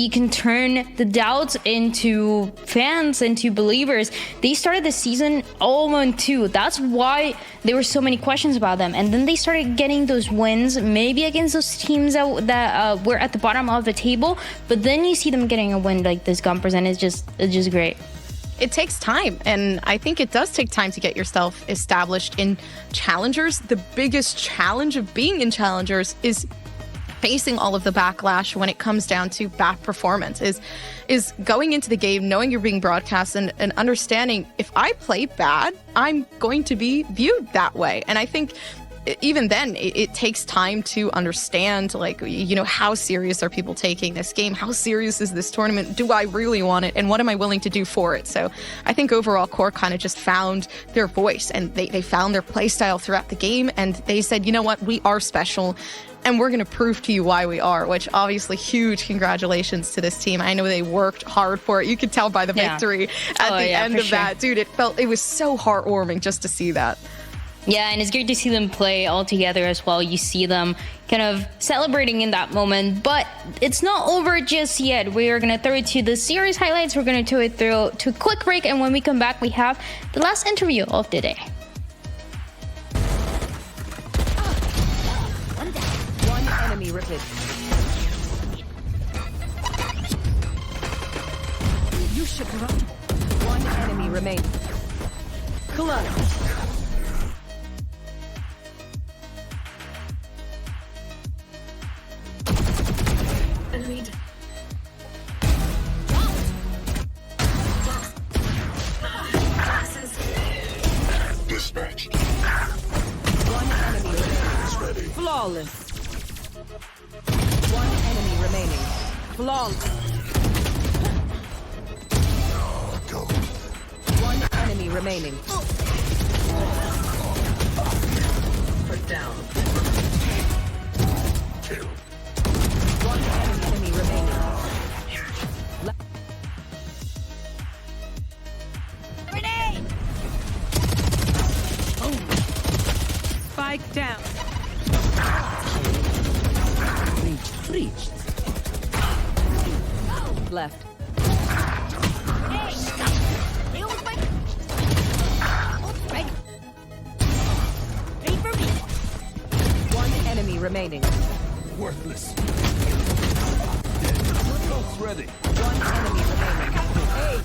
can turn the doubts into fans, into believers. They started the season 0-2. That's why there were so many questions about them. And then they started getting those wins, maybe against those teams that were at the bottom of the table, but then you see them getting a win like this, Gumpers, and it's just great. It takes time, and I think it does take time to get yourself established in Challengers. The biggest challenge of being in Challengers is facing all of the backlash when it comes down to bad performance, is going into the game knowing you're being broadcast and understanding if I play bad, I'm going to be viewed that way. And I think even then, it takes time to understand, like, you know, how serious are people taking this game? How serious is this tournament? Do I really want it? And what am I willing to do for it? So I think overall, QOR kind of just found their voice, and they found their play style throughout the game. And they said, you know what, we are special, and we're going to prove to you why we are, which obviously huge congratulations to this team. I know they worked hard for it. You could tell by the victory at the end of that. Dude, it was so heartwarming just to see that. Yeah, and it's great to see them play all together as well. You see them kind of celebrating in that moment, but it's not over just yet. We are going to throw it to the series highlights. We're going to throw it through to a quick break, and when we come back, we have the last interview of the day. One enemy ripped. You should run. One enemy remains. Clutch. Dispatch. One enemy remaining. Ready. Flawless. One enemy remaining. Flawless. Go. One enemy remaining. Put down. Kill. One enemy remaining. Grenade! Spike down. Reached. Left. One enemy remaining. Worthless. Ready. One enemy remaining. Hey.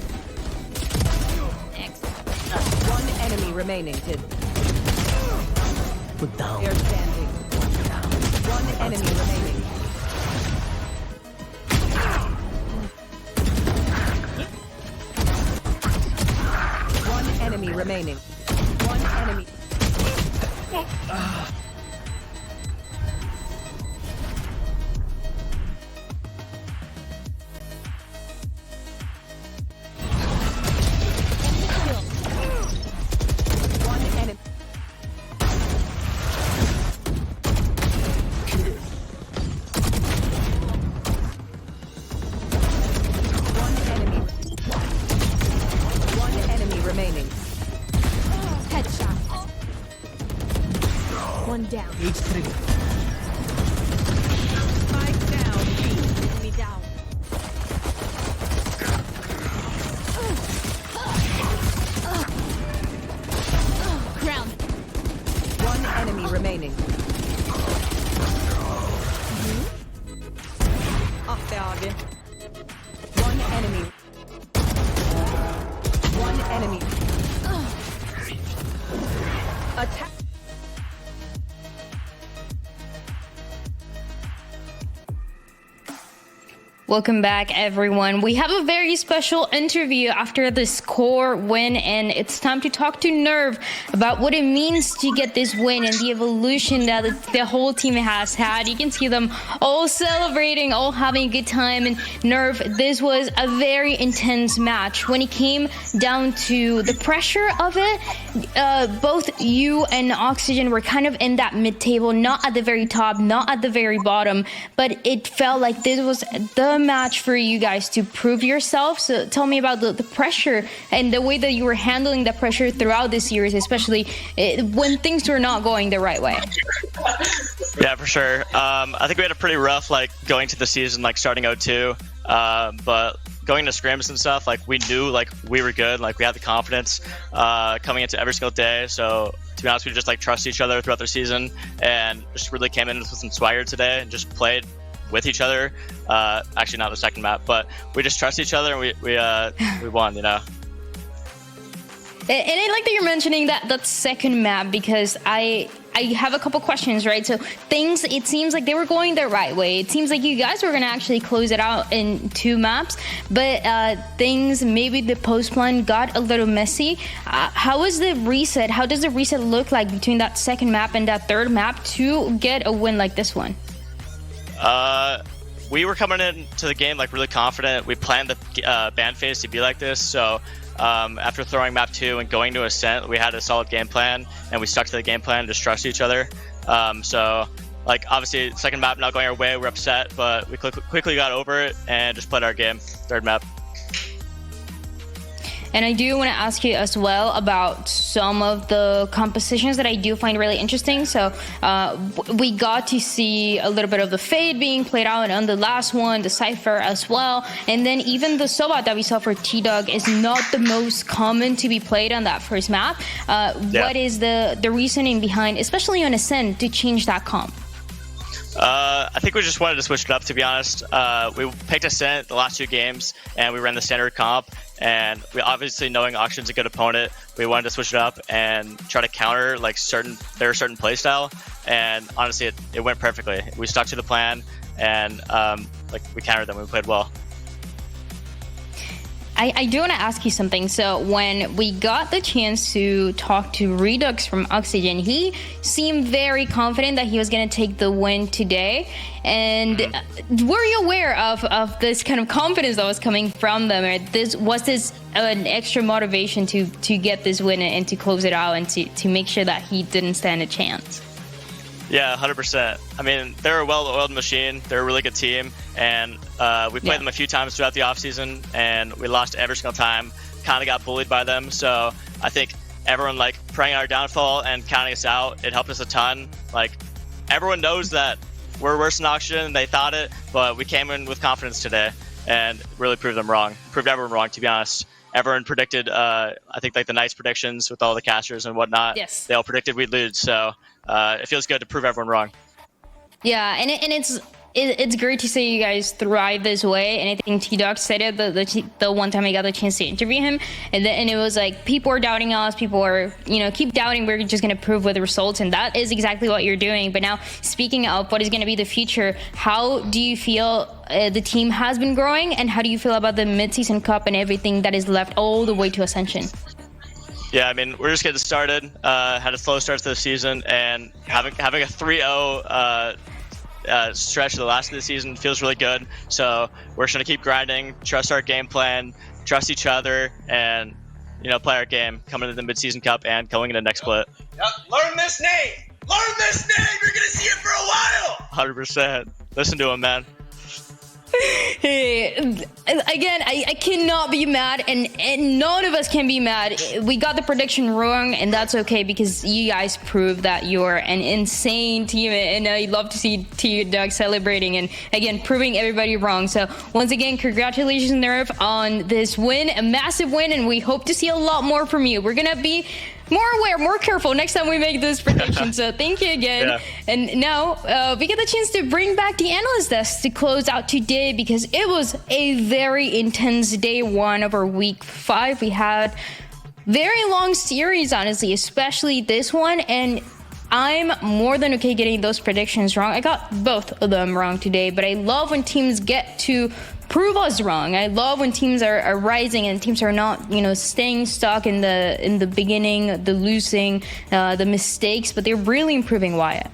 One enemy remaining. Put down. They're standing. One enemy remaining. One enemy remaining. One enemy. One enemy. One enemy. One enemy remaining. Headshot. One down. Each trigger. Spike down. Enemy down. Ground. One enemy remaining. One enemy. One enemy. Attack. Welcome back, everyone. We have a very special interview after this core win, and it's time to talk to Nerve about what it means to get this win and the evolution that the whole team has had. You can see them all celebrating, all having a good time. And Nerve, this was a very intense match. When it came down to the pressure of it, both you and Oxygen were kind of in that mid-table, not at the very top, not at the very bottom, but it felt like this was the match for you guys to prove yourself. So tell me about the pressure and the way that you were handling the pressure throughout this series, especially when things were not going the right way. Yeah, for sure. I think we had a pretty rough going to the season, starting 0-2, but going into scrims and stuff, we knew we were good, we had the confidence coming into every single day. So to be honest, we just trust each other throughout the season and just really came in with some swagger today and just played with each other. Actually not the second map, but we just trust each other and we won, And I like that you're mentioning that second map, because I have a couple questions, right? So it seems like they were going the right way. It seems like you guys were going to actually close it out in 2 maps, but maybe the post plan got a little messy. How was the reset? How does the reset look like between that second map and that third map to get a win like this one? We were coming into the game really confident. We planned the ban phase to be like this. So after throwing map 2 and going to Ascent, we had a solid game plan and we stuck to the game plan and just trust each other. So obviously second map not going our way, we're upset, but we quickly got over it and just played our game. Third map. And I do want to ask you as well about some of the compositions that I do find really interesting. So we got to see a little bit of the Fade being played out on the last one, the Cypher as well. And then even the Sobat that we saw for T-Dog is not the most common to be played on that first map. What is the reasoning behind, especially on Ascent, to change that comp? I think we just wanted to switch it up, to be honest. We picked Ascent the last 2 games and we ran the standard comp, and we obviously, knowing Auction's a good opponent, we wanted to switch it up and try to counter their certain playstyle, and honestly it went perfectly. We stuck to the plan and we countered them. We played well. I do want to ask you something. So when we got the chance to talk to Redux from Oxygen, he seemed very confident that he was going to take the win today. And were you aware of this kind of confidence that was coming from them? Or was this an extra motivation to get this win and to close it out and to make sure that he didn't stand a chance? Yeah, 100%. I mean, they're a well-oiled machine. They're a really good team, and we played them a few times throughout the offseason, and we lost every single time. Kind of got bullied by them, so I think everyone praying our downfall and counting us out, it helped us a ton. Everyone knows that we're worse than Oxygen. They thought it, but we came in with confidence today and really proved them wrong. Proved everyone wrong, to be honest. Everyone predicted, I think the Knights predictions with all the casters and whatnot. Yes. They all predicted we'd lose, so it feels good to prove everyone wrong. Yeah, and it's great to see you guys thrive this way. And I think T-Dog said it the one time I got the chance to interview him, and it was people are doubting us, people are keep doubting, we're just going to prove with the results, and that is exactly what you're doing. But now, speaking of what is going to be the future, how do you feel the team has been growing, and how do you feel about the mid-season cup and everything that is left all the way to Ascension? Yeah, I mean, we're just getting started. Had a slow start to the season, and having a 3-0 stretch to the last of the season feels really good. So we're just gonna keep grinding, trust our game plan, trust each other, and play our game coming into the mid-season cup and going into next split. Yep. Learn this name. Learn this name. You're gonna see it for a while. 100%. Listen to him, man. Hey, again, I cannot be mad, and none of us can be mad. We got the prediction wrong, and that's okay, because you guys proved that you're an insane team, and I love to see T-Dog celebrating and, again, proving everybody wrong. So, once again, congratulations, Nerve, on this win, a massive win, and we hope to see a lot more from you. We're going to be more aware, more careful next time we make this prediction. So thank you again. Yeah. And now we get the chance to bring back the analyst desk to close out today, because it was a very intense day 1 of our week 5. We had very long series, honestly, especially this one. And I'm more than okay getting those predictions wrong. I got both of them wrong today, but I love when teams get to prove us wrong. I love when teams are rising and teams are not, staying stuck in the beginning, the losing, the mistakes, but they're really improving Wyatt.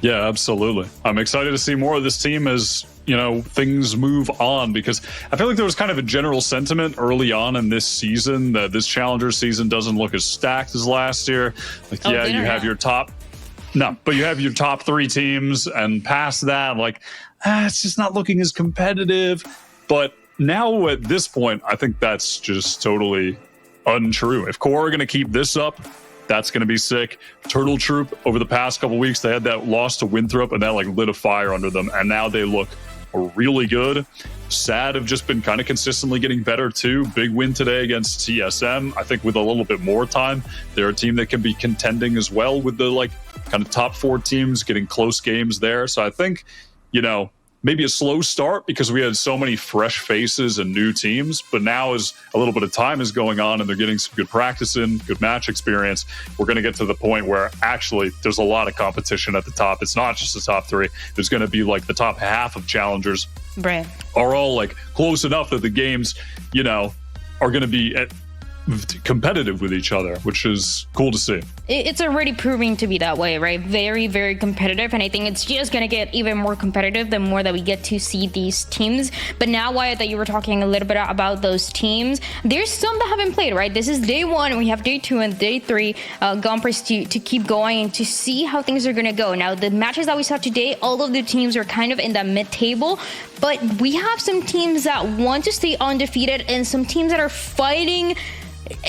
Yeah, absolutely. I'm excited to see more of this team as, things move on, because I feel like there was kind of a general sentiment early on in this season that this Challenger season doesn't look as stacked as last year. Like, you have your top... No, but you have your top 3 teams, and past that, it's just not looking as competitive. But now at this point, I think that's just totally untrue. If QOR are going to keep this up, that's going to be sick. Turtle Troop, over the past couple weeks, they had that loss to Winthrop, and that lit a fire under them, and now they look really good. SAD have just been kind of consistently getting better too. Big win today against TSM. I think with a little bit more time, they're a team that can be contending as well with the kind of top 4 teams, getting close games there. So I think, maybe a slow start because we had so many fresh faces and new teams, but now as a little bit of time is going on and they're getting some good practice in, good match experience, we're going to get to the point where actually there's a lot of competition at the top. It's not just the top 3. There's going to be the top half of challengers are all close enough that the games, are going to be competitive with each other, which is cool to see. It's already proving to be that way, right? Very, very competitive, and I think it's just gonna get even more competitive the more that we get to see these teams. But now, Wyatt, that you were talking a little bit about those teams, there's some that haven't played, right? This is day 1, we have day 2 and day 3 Gompers to keep going and to see how things are gonna go. Now, the matches that we saw today, all of the teams are kind of in the mid-table, but we have some teams that want to stay undefeated and some teams that are fighting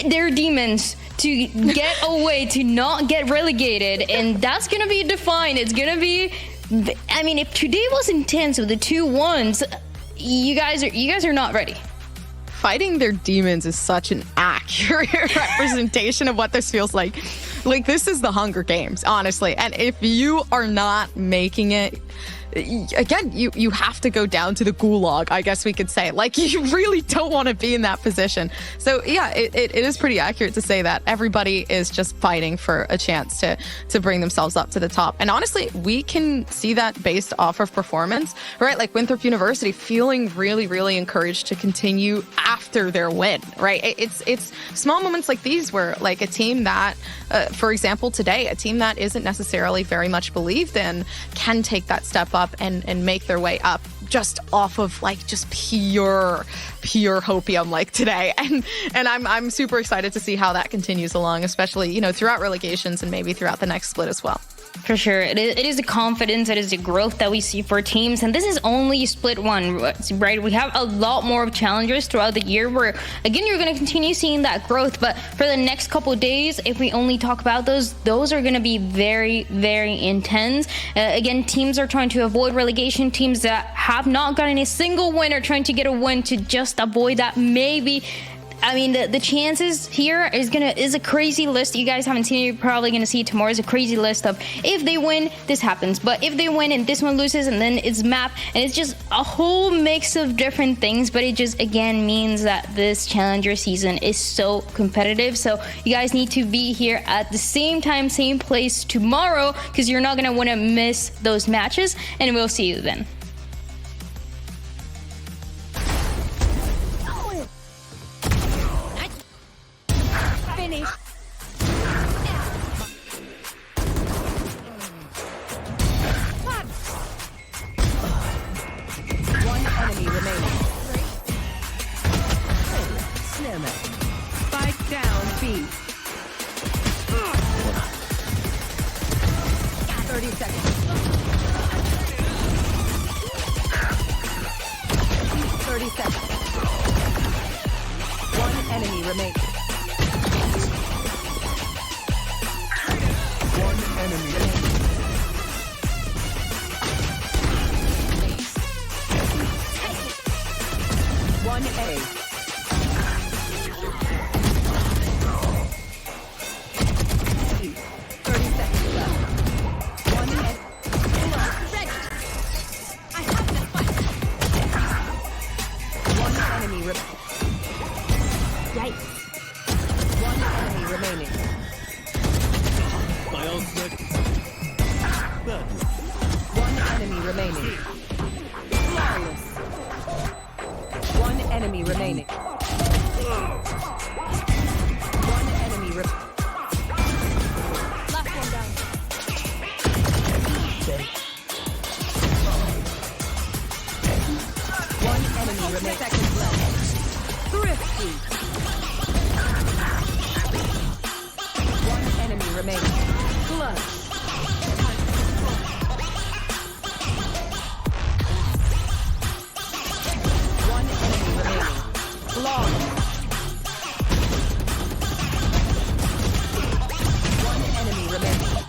their demons to get away, to not get relegated, and that's gonna be defined. It's gonna be, if today was intense with the 2-1s, you guys are not ready. Fighting their demons is such an accurate representation of what this feels like. This is the Hunger Games, honestly, and if you are not making it, again, you have to go down to the gulag, I guess we could say. You really don't want to be in that position. So yeah, it is pretty accurate to say that everybody is just fighting for a chance to bring themselves up to the top. And honestly, we can see that based off of performance, right? Winthrop University feeling really, really encouraged to continue after their win, right? It's small moments like these where a team that, for example, today, a team that isn't necessarily very much believed in can take that step up and make their way up just off of just pure hopium today. And I'm super excited to see how that continues along, especially, throughout relegations and maybe throughout the next split as well. For sure. It is the confidence, it is the growth that we see for teams. And this is only split 1, right? We have a lot more of challengers throughout the year where, again, you're going to continue seeing that growth. But for the next couple of days, if we only talk about those are going to be very, very intense. Again, teams are trying to avoid relegation. Teams that have not gotten a single win are trying to get a win to just avoid that. Maybe the chances here is a crazy list. You guys haven't seen it, you're probably gonna see it tomorrow. It's a crazy list of, if they win, this happens, but if they win and this one loses, and then it's map, and it's just a whole mix of different things. But it just again means that this Challenger season is so competitive. So you guys need to be here at the same time, same place tomorrow, because you're not gonna want to miss those matches, and we'll see you then. Spike down B. 30 seconds. 30 seconds. One enemy remaining. One enemy remaining. One A. 30 seconds left. One enemy. I have this fight. One enemy remaining. Yikes. One enemy remaining. My ultimate. One enemy remaining. Flawless. enemy remaining. One enemy Last one down. One enemy remaining. Seconds left. Thrifty. One enemy remaining. Clutch. One enemy remaining. Flawless. One enemy remaining.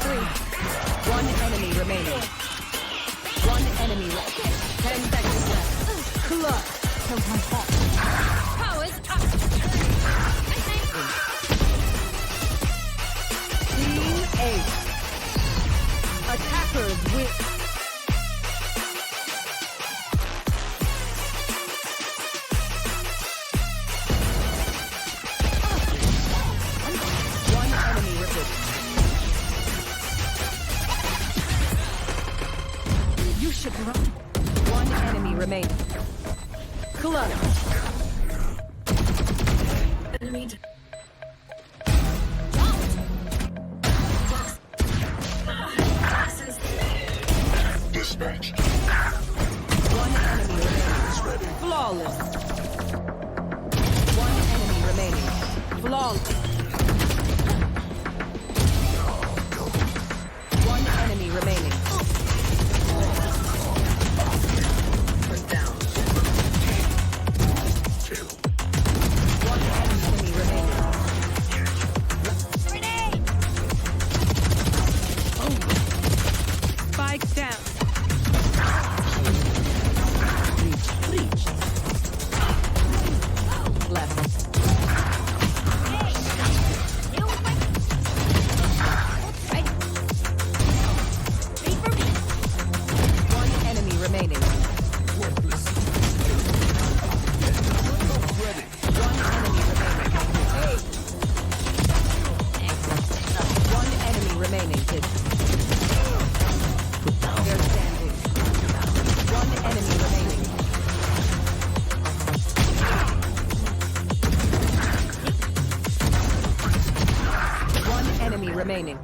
Three. One enemy remaining. One enemy left. 10 seconds left. Clutch. Powers up. Team 8. Attackers win. One enemy remaining. You should run. One enemy remaining. Clutch. Dispatch. One enemy remaining. Flawless. One enemy remaining. Flawless. One enemy remaining. One enemy remaining. Spike down. Breach. Left. One enemy remaining. Worthless. One enemy remaining. Hey. One enemy remaining, kids. They're standing. One enemy remaining. One enemy remaining.